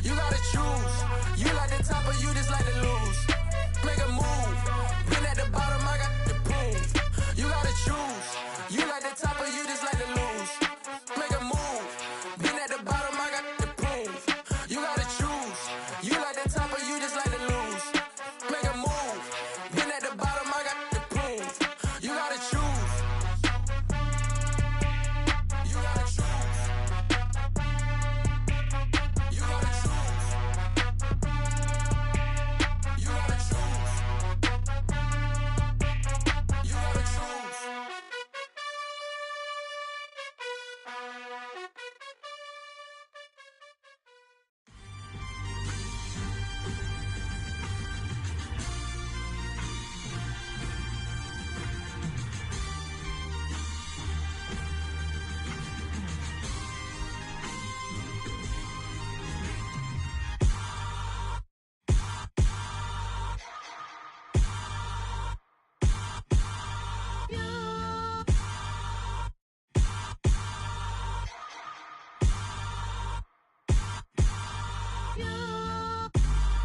You gotta choose. You like the top or you just like to lose. Make a move. Been at the bottom, I got the proof. You gotta choose. You like the top or you just like to lose. Make a move. Been at the bottom, I got the proof. You gotta choose. You like the top or you just like to lose. Make a move. Been at the bottom, I got the proof. You gotta choose. You gotta choose. You gotta choose. You gotta choose. You gotta choose.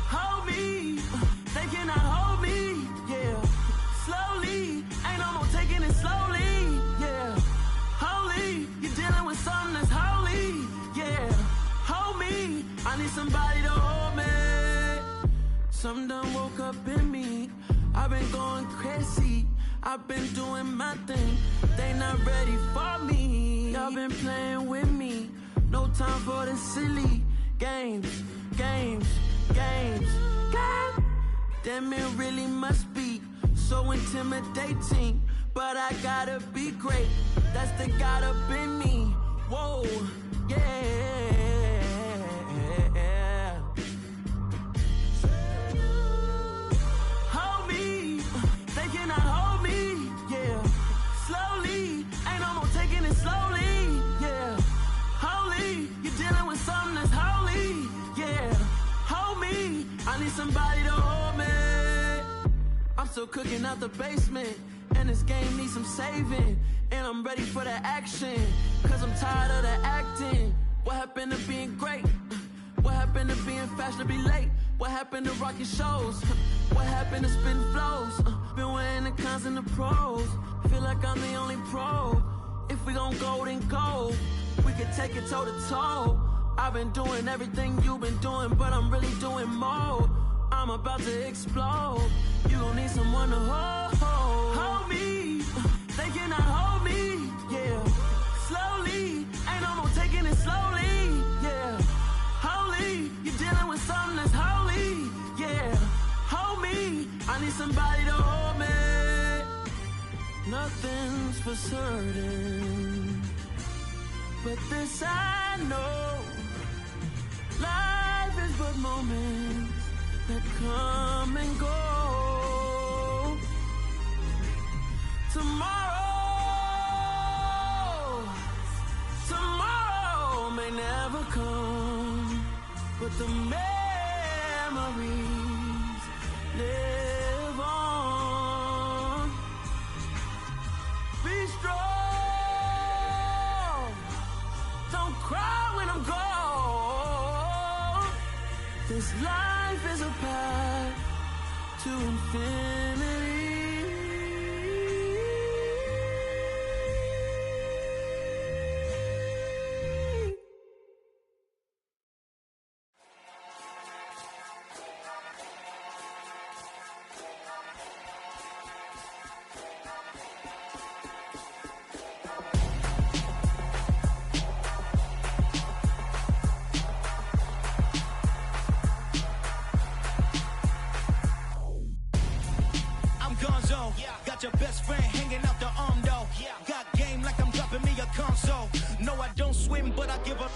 Hold me, they cannot hold me, yeah. Slowly, ain't no more taking it slowly, yeah. Holy, you're dealing with something that's holy, yeah. Hold me, I need somebody to hold me. Something done woke up in me, I've been going crazy. I've been doing my thing, they not ready for me. Y'all been playing with me, no time for the silly games. Damn, it really must be so intimidating, but I gotta be great. That's the God up in me. Whoa, yeah. Hold me, they cannot I'm still cooking out the basement, and this game needs some saving. And I'm ready for the action, cause I'm tired of the acting. What happened to being great? What happened to being fashionably late? What happened to rocking shows? What happened to spin flows? Been wearing the cons and the pros. Feel like I'm the only pro. If we gon' go, then go. We can take it toe to toe. I've been doing everything you've been doing, but I'm really doing more. I'm about to explode. You gon' need someone to hold me. They cannot hold me, yeah. Slowly, ain't no more taking it slowly, yeah. Holy, you're dealing with something that's holy, yeah. Hold me, I need somebody to hold me. Nothing's for certain, but this I know. Life is but moments that come and go. Tomorrow may never come, but the memories live on. Be strong, don't cry when I'm gone. This life is a path to infinity. Got your best friend hanging out the arm though. Got game like I'm dropping me a console. No, I don't swim, but I give a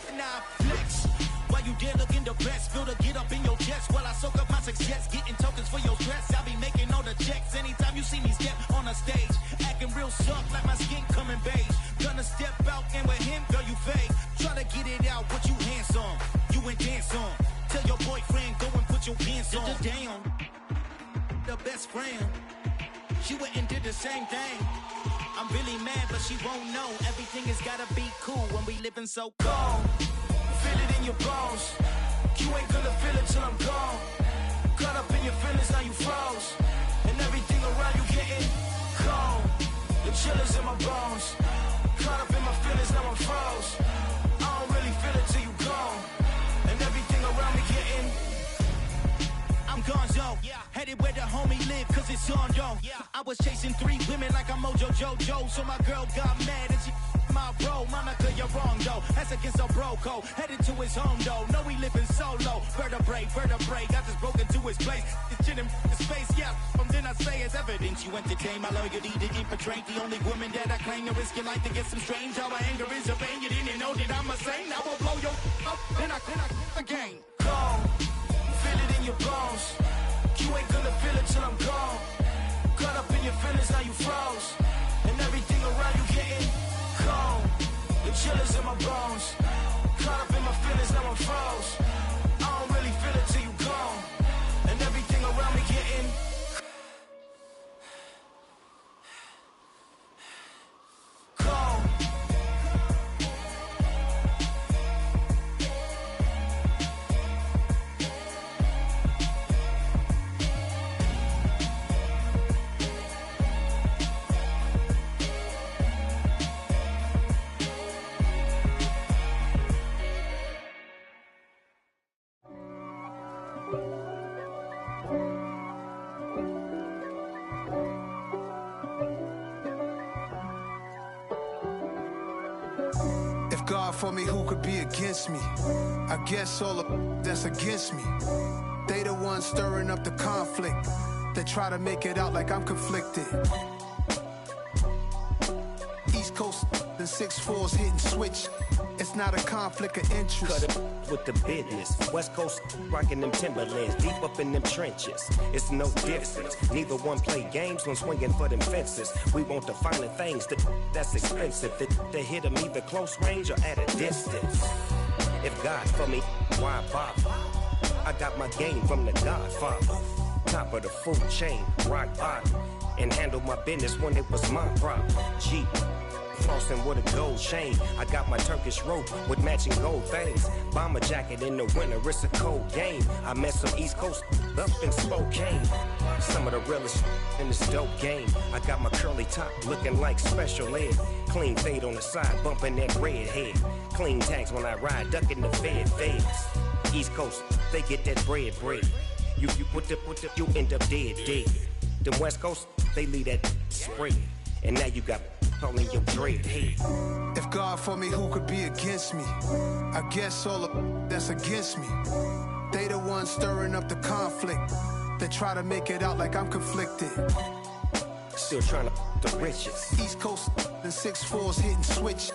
and I flex. While you there looking the best, feel the get up in your chest while I soak up my success. Getting tokens for your stress, I be making all the checks. Anytime you see me step on a stage, acting real soft like my skin coming beige. Gonna step out and with him, girl, you fake. Try to get it out, but you handsome. You ain't dance on. Tell your boyfriend, go and put your pants on. Down. The best friend. She went and did the same thing. I'm really mad, but she won't know. Everything has gotta be cool when we living so cold. Feel it in your bones. You ain't gonna feel it till I'm gone. Caught up in your feelings, now you froze. And everything around you getting cold. The chillers in my bones. Caught up in my feelings, now I'm froze. I don't really feel it till you gone. And everything around me getting I'm gonzo, headed where the homie live, cause it's on though. I was chasing 3 women like I'm Mojo Jojo, so my girl got mad and she my bro. Monica, you're wrong though, that's against a bro code. Headed to his home though, no we living solo. Vertebrae, got this broken to his place. It's shit in space, yeah. From then I say it's evidence you entertain my loyalty to infiltrate. The only woman that I claim to risk your life to get some strange. How my anger is a pain, you didn't know that I'm a saint. Now I'll blow your up, then I again. Gone. Feel it in your bones. You ain't gonna feel it till I'm gone. Caught up in your feelings, now you froze. And everything around you getting cold. The chillers in my bones. Caught up in my feelings, now I'm froze. I don't really feel it till you gone. And everything around me getting cold. God for me, who could be against me? I guess all of that's against me. They the ones stirring up the conflict. They try to make it out like I'm conflicted. East Coast, the 6'4's hitting switch. It's not a conflict of interest. Cut it with the business. West Coast rocking them Timberlands, deep up in them trenches. It's no difference. Neither one play games when swinging for them fences. We want the finer things that's expensive. They hit them either close range or at a distance. If God for me, why bother? I got my game from the Godfather. top of the food chain, rock bottom, and handle my business when it was my problem. Jeep, flossing with a gold chain. I got my Turkish rope with matching gold things. Bomber jacket in the winter, it's a cold game. I met some East Coast up in Spokane. Some of the realest in this dope game. I got my curly top looking like special ed. Clean fade on the side, bumping that red head. Clean tags when I ride, ducking the feds. East Coast, they get that bread. You you end up dead. Them West Coast, they leave that spread. And now you got all in your dread head. If God for me, who could be against me? I guess all of that's against me. They the ones stirring up the conflict. They try to make it out like I'm conflicted. Still trying to the riches. East Coast and 6'4's hitting switch.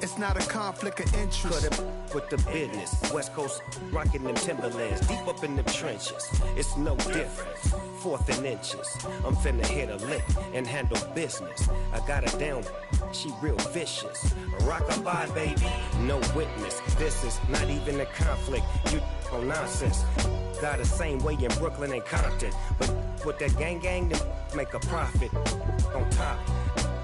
It's not a conflict of interest. Cut it with the business. West Coast rocking them Timberlands, deep up in them trenches. It's no difference. 4th and inches. I'm finna hit a lick and handle business. I got her down, she real vicious. Rock-a-bye, baby, no witness. This is not even a conflict. You on nonsense. Got the same way in Brooklyn and Compton. But with that gang, then make a profit. On top,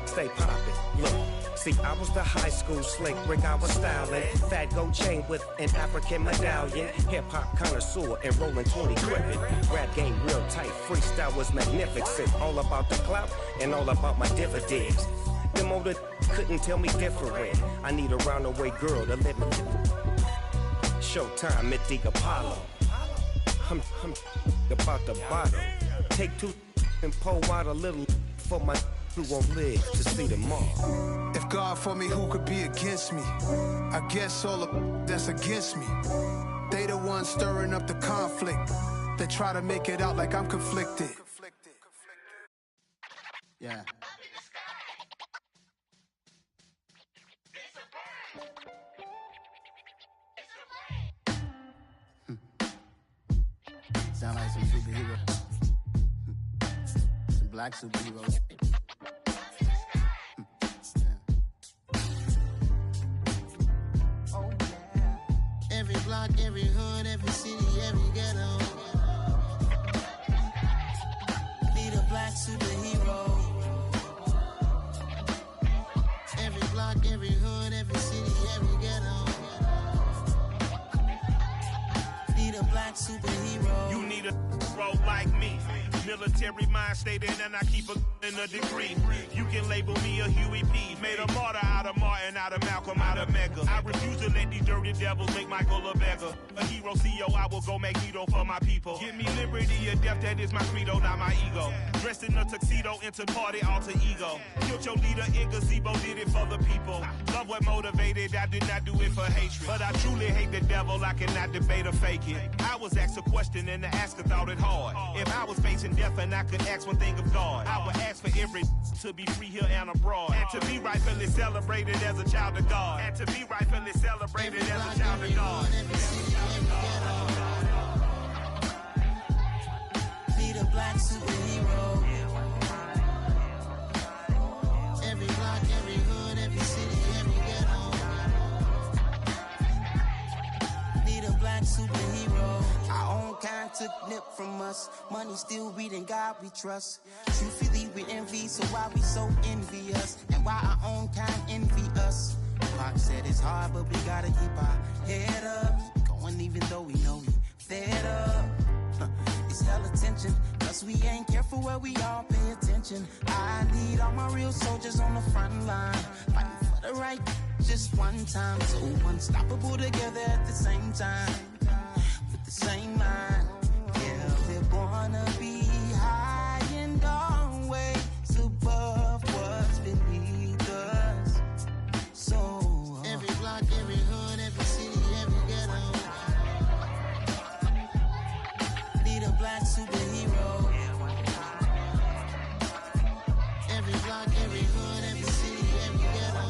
stay poppin'. Look. See, I was the high school slick Rick, I was styling. Fat gold chain with an African medallion. Hip-hop connoisseur and rolling 20 gripping. Rap game real tight, freestyle was magnificent. All about the clout and all about my dividends. Them older couldn't tell me different. I need a round-away girl to let me. Showtime at the Apollo. I'm about the bottle. Take 2 and pour out a little for my who won't live to see tomorrow. If God for me, who could be against me? I guess all of that's against me. They the ones stirring up the conflict. They try to make it out like I'm conflicted. Yeah. Sound like some superheroes. Some black superheroes. Every block, every hood, every city, every ghetto. Need a black superhero. Every block, every hood, every city, every ghetto. Need a black superhero. You need a role like me. Military mind stated, and I keep a degree. You can label me a Huey P. Made a martyr out of Martin, out of Malcolm, out of Mega. I refuse to let these dirty devils make Michael a beggar. A hero CEO, I will go Magneto for my people. Give me liberty or death, that is my credo, not my ego. Dressed in a tuxedo, into party, alter ego. Killed your leader in gazebo, did it for the people. Love what motivated, I did not do it for hatred. But I truly hate the devil, I cannot debate or fake it. I was asked a question and the asker thought it hard. If I was facing death and I could ask one thing of God, I would ask for every to be free here and abroad, and to be rightfully celebrated as a child of God, and to be rightfully celebrated as a child of God. Need a black superhero. Every block, every hood, every city, every ghetto. Need a black superhero. Our own kind took nip from us. Money still reading God we trust. Truthfully we envy, so why we so envious? And why our own kind envy us? Pac said it's hard, but we gotta keep our head up. Going even though we know we fed up. It's hella tension, cause we ain't careful where we all pay attention. I need all my real soldiers on the front line, fighting for the right just one time. So unstoppable together at the same time, with the same mind. Yeah, we're gonna be high and always above what's beneath us. So every block, every hood, every city, every ghetto. Need a black superhero. Every block, every hood, every city, every ghetto.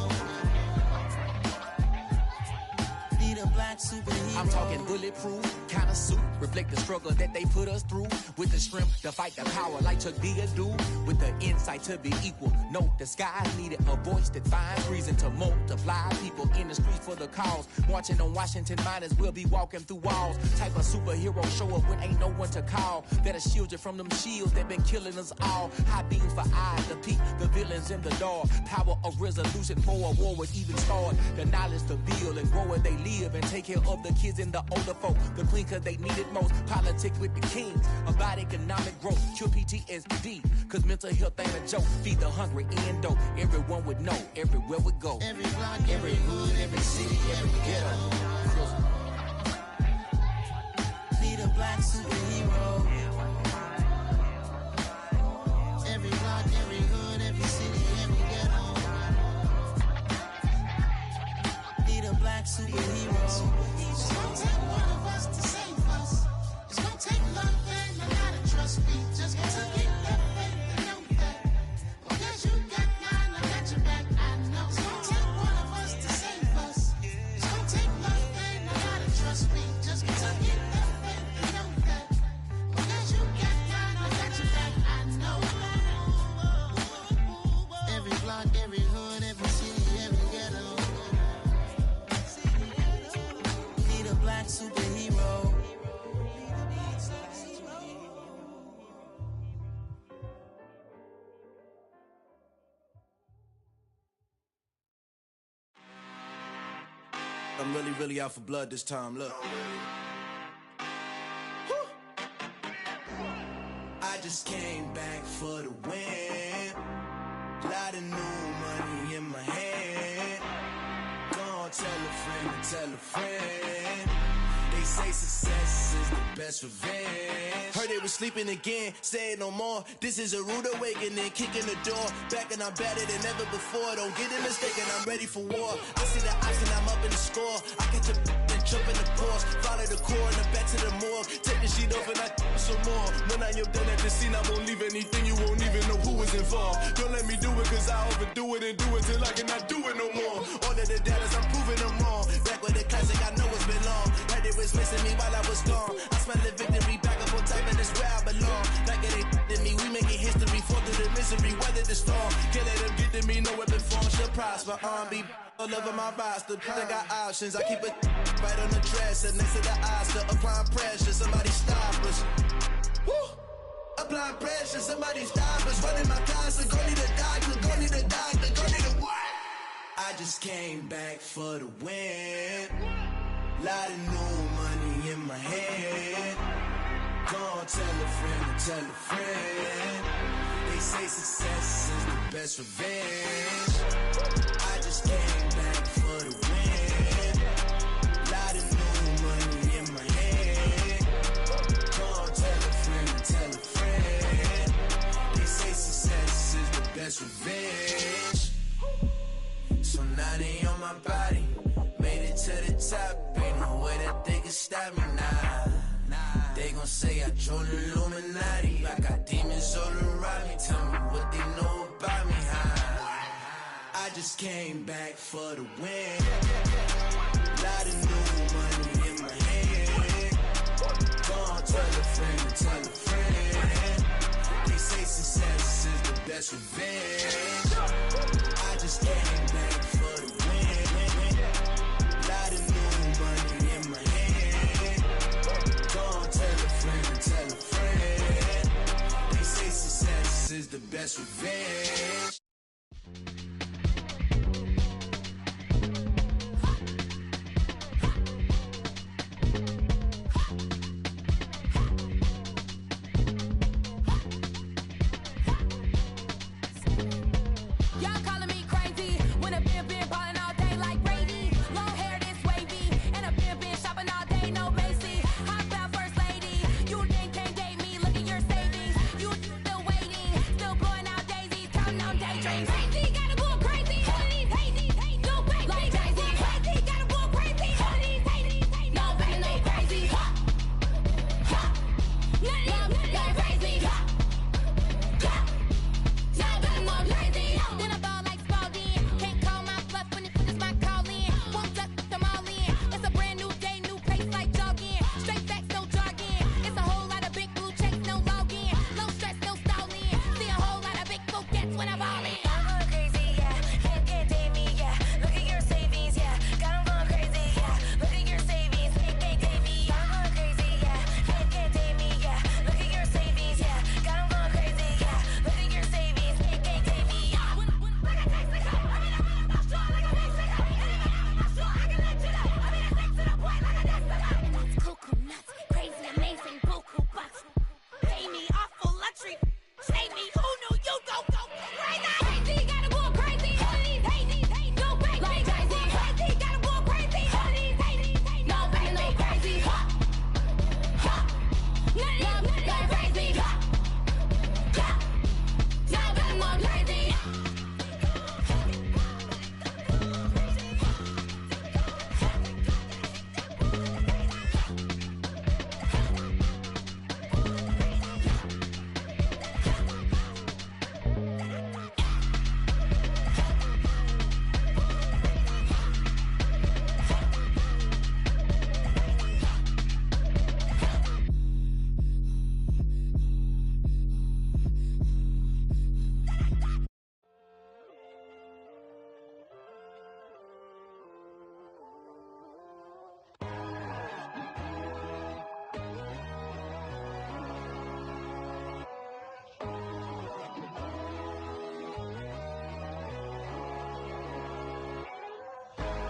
Need a black superhero. I'm talking bulletproof kind of suit. reflect the struggle that they put us through. With the strength to fight the power like Chuck D do. With the insight to be equal. Note the skies needed a voice that finds reason to multiply. People in the streets for the cause. Marching on Washington miners will be walking through walls. Type of superhero show up when ain't no one to call. That'll shield you from them shields that been killing us all. High beams for eyes to peek the villains in the dark. Power of resolution for a war would even start. The knowledge to build and grow where they live and take care of the kids and the older folk. The clean cause they need it most. Politics with the kings. About economic growth. Cure PTSD. Cause mental health ain't a joke. Feed the hungry and dope. Everyone would know. Everywhere we go. Every block, every hood, every city, every ghetto. Need a black superhero. Every block, every hood, every city, every ghetto. Need a black superhero. It's gonna take one of us to save us. It's gonna take love and a lot of trust. We just gotta get that faith and know that. Because you got mine, I got your back, I know. It's gonna take one of us to save us. It's gonna take love and a lot of trust. We just gotta get that faith and know that. Because you got mine, I got your back, I know. Every block, every hood, every city, every ghetto. Need a black superhero. I'm really out for blood this time, look. I just came back for the win. Lot of new money in my hand. Gonna tell a friend to tell a friend. They say success is the best revenge. Heard they was sleeping again, say it no more. This is a rude awakening, kicking the door. Back and I'm better than ever before. Don't get it mistaken, I'm ready for war. I see the option, I'm up in the score. I catch a and jump in the course. Follow the core and the back to the morgue. Take the sheet off and I some more. When I am done at the scene, I won't leave anything. You won't even know who is involved. Don't let me do it cause I overdo it and do it till I cannot do it no more. All of the doubters, I'm proving them wrong. Back with the classic, I know it's been long. Heard they was missing me while I was gone. I smell the victory back up on top and it's where I belong. Like it ain't to me, we making history. Fall through the misery, weather the storm. Can't let them get to me, no weapon form should prosper. Be all over my roster, I got options. I keep it right on the dresser, next to the Oscar. Applying pressure, somebody stop us. Woo! Applying pressure, somebody stop us. Running my closet, go need a doctor, go need a doctor, go need a what? I just came back for the win. Lot of new money in my hand. Gonna tell a friend to tell a friend. They say success is the best revenge. I just came back for the win. Lot of new money in my hand. Gonna tell a friend to tell a friend. They say success is the best revenge. So now they on my body. Made it to the top. Ain't no way that they can stop me now. They gon' say I joined the Illuminati. I got demons all around me. Tell me what they know about me, huh? I just came back for the win. Lot of new money in my hand. Gonna tell a friend to tell a friend. They say success is the best revenge. I just came back for the win. Lot of new money in my hand. Gonna tell a friend to tell a friend. They say success is the best revenge. Y'all calling me crazy when a been ballin' all day like Brady. Long hair this wavy, and a been shopping all day, no Macy. Hot out first lady, you then can't date me. Look at your savings, you still waiting, still blowing out daisies, counting on daydreams. Crazy, gotta go crazy. All of these hate, no crazy. Like crazy, crazy, gotta go crazy. All of these hate, no crazy, no crazy. None of these crazy. Then I ball like Spalding. Can't call my bluff when it's my call in. Won't duck them all in. It's a brand new day, new pace like jogging. Straight facts, no jargon.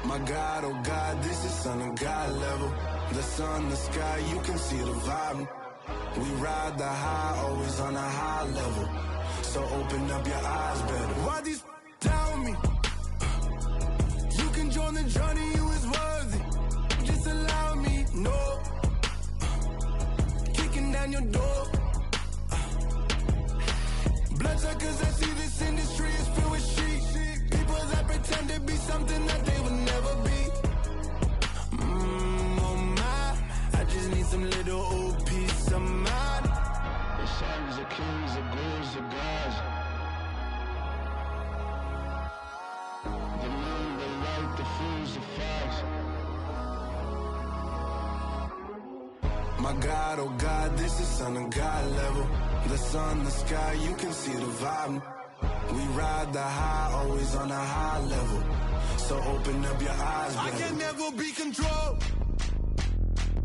My God, oh God, this is Son of God level. The sun, the sky, you can see the vibe. We ride the high, always on a high level. So open up your eyes better. Why these tell me? You can join the journey, you is worthy. Just allow me, no. Kicking down your door. Bloodsuckers, I see this industry is filled with sheep. People that pretend to be something that they would never be. Oh my, I just need some little old peace of mind. The sons of kings, the ghouls, the gods. The moon, the light, the fools, the facts. My God, oh God, this is Son of God level. The sun, the sky, you can see the vibe. We ride the high, always on a high level. So open up your eyes, baby. I can never be controlled.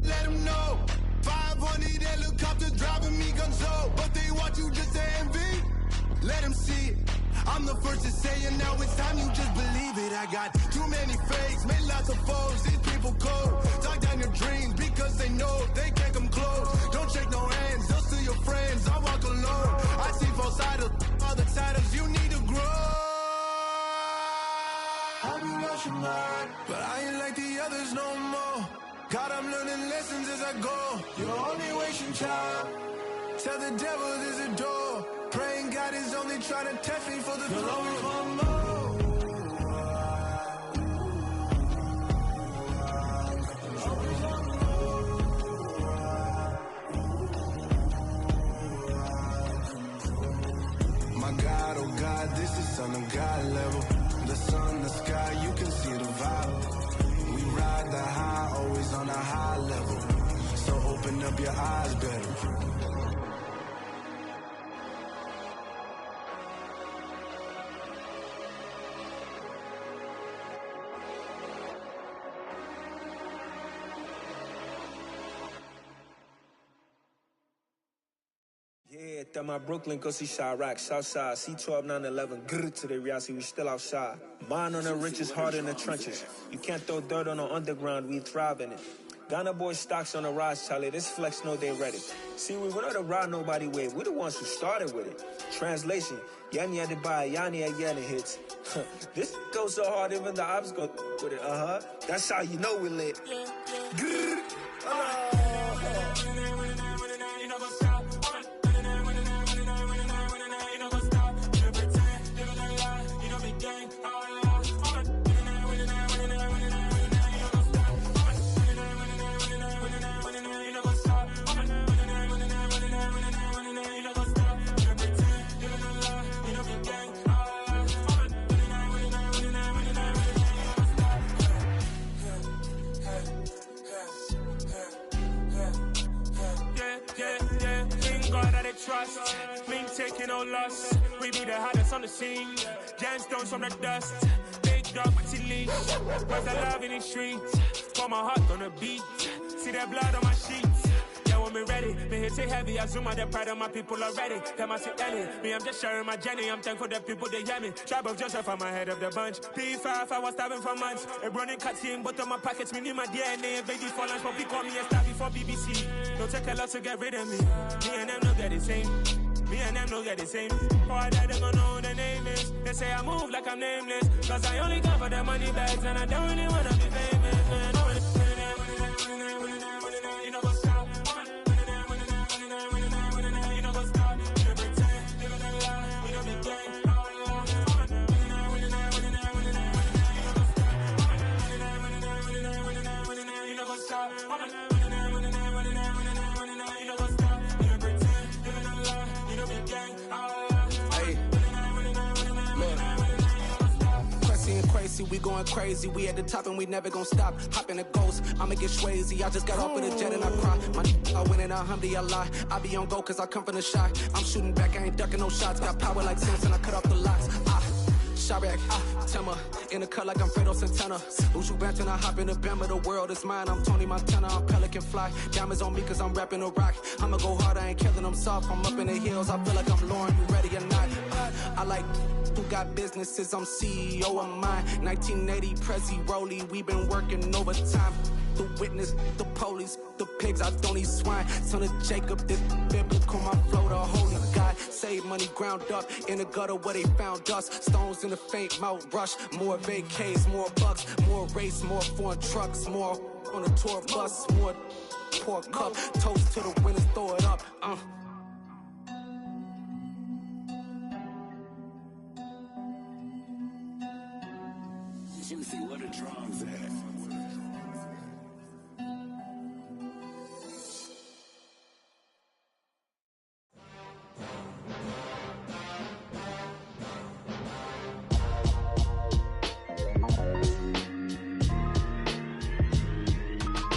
Let them know. 500 helicopters driving me gonzo. But they want you just to envy. Let them see it. I'm the first to say it, now it's time you just believe it. I got too many fakes, made lots of foes. These people cold. Talk down your dreams because they know they can't come close. Don't shake no hands, just to your friends. I walk alone. I see both sides of other siders. You need to grow. Have you lost your mind? But I ain't like the others no more. God, I'm learning lessons as I go. You're only wasting time. Tell the devil there's a door. Praying God is only trying to test me for the glory for more. My God, oh God, this is Son of God level. The sun, the sky, you can see the vibe. We ride the high, always on a high level. So open up your eyes better. Yeah, that my Brooklyn, go see Chirac, Southside, C12, 911, grrr to the reality, we still outside. Mine on the richest, heart in the trenches. You can't throw dirt on the underground, we thrive in it. Ghana boys stocks on the rise, Charlie, this flex know they ready. See, we were not a ride nobody with, we the ones who started with it. Translation, Yanni had to buy, Yanni had Yanni hits. This goes so hard, even the ops go with it, That's how you know we lit. Grrr, trust, mean taking no loss. We be the hottest on the scene. Gemstones from the dust. Big dog with your leash. Where's the love in the streets? Pour my heart on the beat. See that blood on my sheets. Yeah, when me ready, me hit it heavy. I zoom out the pride of my people already. Them I see Ellie. Me, I'm just sharing my journey. I'm thankful that people they hear me. Tribe of Joseph, I'm ahead of the bunch. P5, I was starving for months. A running cuts in, but on my pockets, me need my DNA. Baby for lunch, but call me a star before BBC. Don't take a lot to get rid of me. Me and them no get the same. Me and them no get the same. Oh, I died, they gon' know who the name is. They say I move like I'm nameless. Cause I only come for the money bags and I don't really wanna be famous, man. You know what's up? You know what's up? You pretend, living a lie. We don't be gang. You know what's up? We going crazy, we at the top and we never gon' stop. Hop in a ghost, I'ma get swayzy. I just got off with a jet and I cry. My I win in a Humvee, I lie. I be on go cause I come from the shot. I'm shooting back, I ain't ducking no shots. Got power like Samson, I cut off the locks. Chirac, Tema, in the cut like I'm Fredo Santana. Uju Banton, I hop in the Bama, the world is mine. I'm Tony Montana, I'm Pelican Fly. Diamonds on me cause I'm rapping a rock. I'ma go hard, I ain't killing them soft. I'm up in the hills, I feel like I'm Lauren, you ready or not? I like got businesses, I'm CEO of mine. 1980 Prezi Rolly, we been working overtime. The witness, the police, the pigs, I don't eat swine. Son of Jacob, this biblical, my flow, the holy God. Save money ground up in the gutter where they found us. Stones in the faint Mount Rush. More vacays, more bucks, more race, more foreign trucks, more on a tour bus, more pour cup. Toast to the winners, throw it up. Juicy, where the drums at?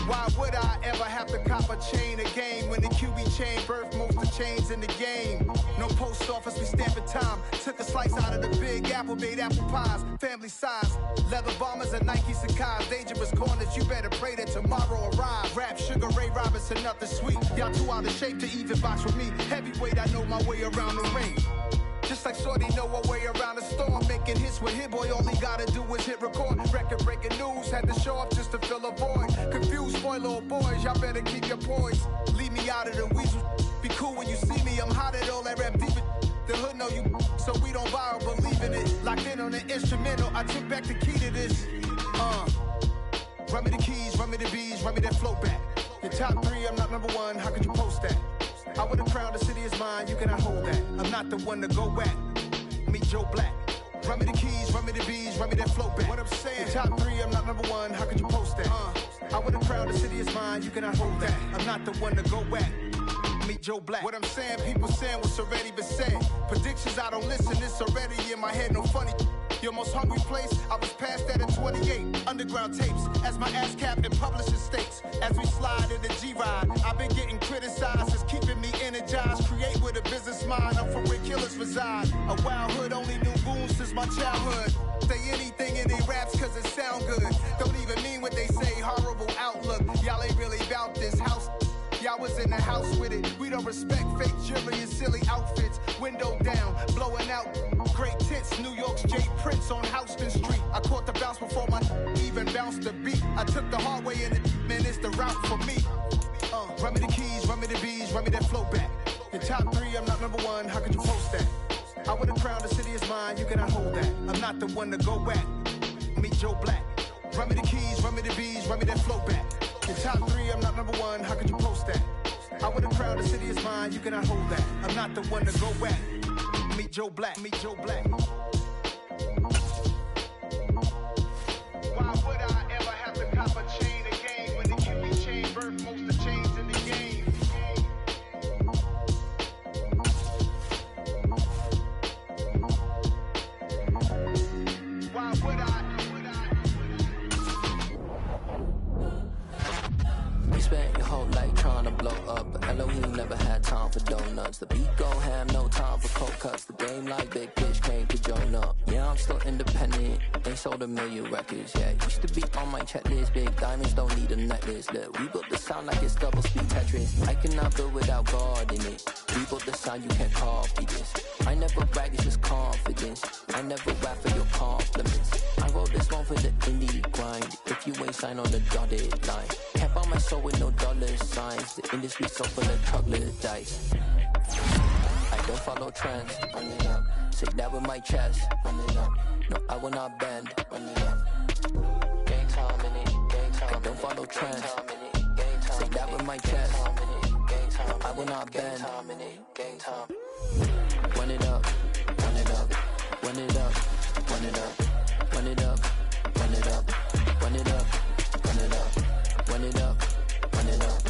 Why would I ever have to cop a chain a game when the QB chain birthed most of the chains in the game? No post office, we stamping time. Took a slice out of the big apple, made apple pies, family size. Leather bombers and Nike Sacai's. Dangerous corners, you better pray that tomorrow arrive. Rap, Sugar Ray Robinson, nothing sweet. Y'all too out of shape to even box with me. Heavyweight, I know my way around the ring. Just like Shorty know a way around the storm. Making hits with Hit Boy, all he gotta do is hit record. Record breaking news, had to show up just to fill a void. Confused boy, little boys, y'all better keep your poise. Leave me out of the weasel. Be cool when you see me, I'm hot at all that rap deep. The hood know you, so we don't borrow, believe in it. Locked in on the instrumental, I took back the key to this. Run me the keys, run me the bees, run me that flow back. Your top 3, I'm not number 1, how could you post that? I would've crowned the city is mine, you cannot hold that. I'm not the one to go back. Meet Joe Black. Run me the keys, run me the bees, run me that flow back. What I'm saying, your top 3, I'm not number 1, how could you post that? I would've crowned the city is mine, you cannot hold that. I'm not the one to go back. Meet Joe Black. What I'm saying, people saying what's already been said. Predictions, I don't listen, it's already in my head, no funny. Your most hungry place, I was past that at 28. Underground tapes, as my ass cap in publishing states. As we slide in the G-Ride, I've been getting criticized, it's keeping me energized. Create with a business mind, I'm from where killers reside. A wild hood, only knew goons since my childhood. Say anything in they raps cause it sound good. Don't even mean what they say, horrible outlook. Y'all ain't really about this house. Y'all was in the house with it. We don't respect fake jewelry and silly outfits. Window down, blowing out. Great tits, New York's J. Prince on Houston Street. I caught the bounce before my even bounced the beat. I took the hard way in it, man, it's the route for me. Run me the keys, run me the bees, run me that flow back. Your top 3, I'm not number 1, how could you post that? I would've crowned the city is mine, you cannot hold that. I'm not the one to go back. Meet Joe Black. Run me the keys, run me the bees, run me that flow back. Your top 3, I'm not number 1, how could you post that? I would've crowned the city is mine, you cannot hold that. I'm not the one to go back. Meet Joe Black, meet Joe Black. Why would I ever have to cop a chain a game when the QB chain birthed most of the chains in the game? Why would I? We spent your whole life trying to blow up, but Elohim never had time for donuts. The beat go ham, no time for cold cuts. The game like Big Pitch came to Jonah. Yeah, I'm still independent, ain't sold a million records. Yeah, used to be on my checklist. Big diamonds don't need a necklace. Look, we built the sound like it's double speed Tetris. I cannot build without God in it. We built the sound, you can't copy this. I never brag, it's just confidence. I never rap for your compliments. I wrote this one for the indie grind. If you ain't signed on the dotted line, can't buy my soul with no dollar signs. The industry's so full of troglodytes. I don't follow trends, run it up. Say that with my chest, run it up. No, I will not bend, run it up. Gang time in it, gang time. I don't follow trends, say that with my chest. No, I will not bend, gang time. Run it up, run it up, run it up, run it up, run it up, run it up, run it up, run it up, run it up, run it up,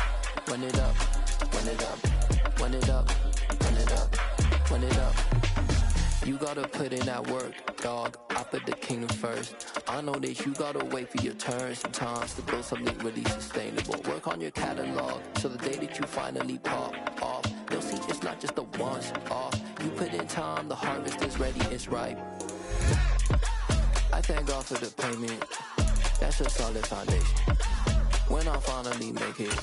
run it up, run it up, run it up, run it up, run it up. You gotta put in that work, dog. I put the kingdom first. I know that you gotta wait for your turn sometimes to build something really sustainable. Work on your catalog, so the day that you finally pop off, you'll see it's not just a once off. You put in time, the harvest is ready, it's ripe. I thank God for the payment, that's a solid foundation. When I finally make it,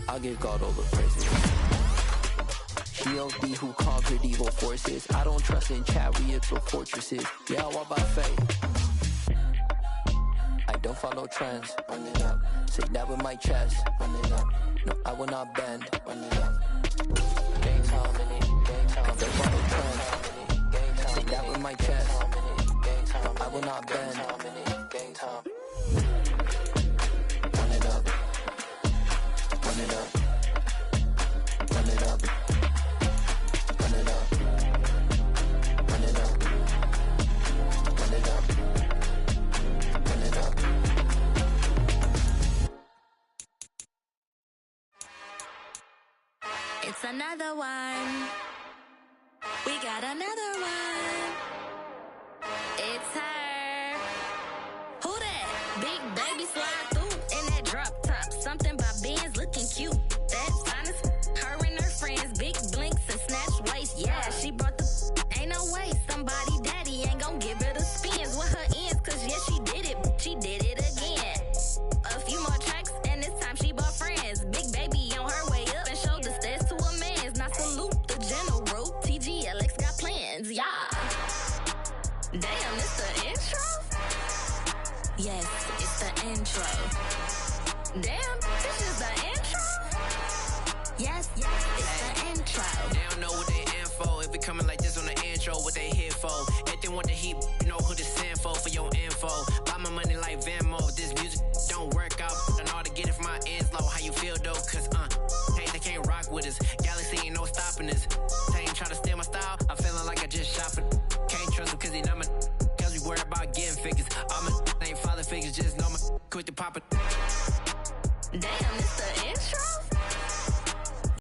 I'll give God all the praises. G.O.D. who conquered evil forces. I don't trust in chariots or fortresses. Yeah, I walk by faith. I don't follow trends. Run it up. Say that with my chest. Run it up. No, I will not bend. Run it up. Gang time in it. Gang time. I don't follow trends. Say that with my chest. No, I will not bend. Gang time. Run it up. Run it up. Run it up. Run it up. Run it up. Run it up. Run it up. It's another one. We got another one. It's her. Who that? Big baby slide through in that drop top. Something by Benz looking cute. That's honest. Her and her friends, big blinks and snatch waist. Yeah, she brought the. Ain't no way somebody daddy ain't gon' give her the spins with her ends. Cause yeah, she did it. She did it again. A few more tracks and this time she bought friends. Big baby on her way up and showed the stairs to a man's. Now salute the general. TGLX got plans, yeah. Damn, it's the intro? Yes, it's the intro. Damn, this is the intro? Yes, it's the intro. They don't know what they in for. If it coming like this on the intro, what they here for? If they want the heat, you know who to send for your info. Buy my money like Venmo. If this music don't work out, I know how to get it from my ends low. How you feel though? Cause hey, they can't rock with us. Galaxy ain't no stopping us. They ain't try to steal my style. I'm feeling like I just shot for. Can't trust them cause they not my. Cause we worried about getting figures. All my ain't father figures, just know my quick to pop it. Damn, it's the intro?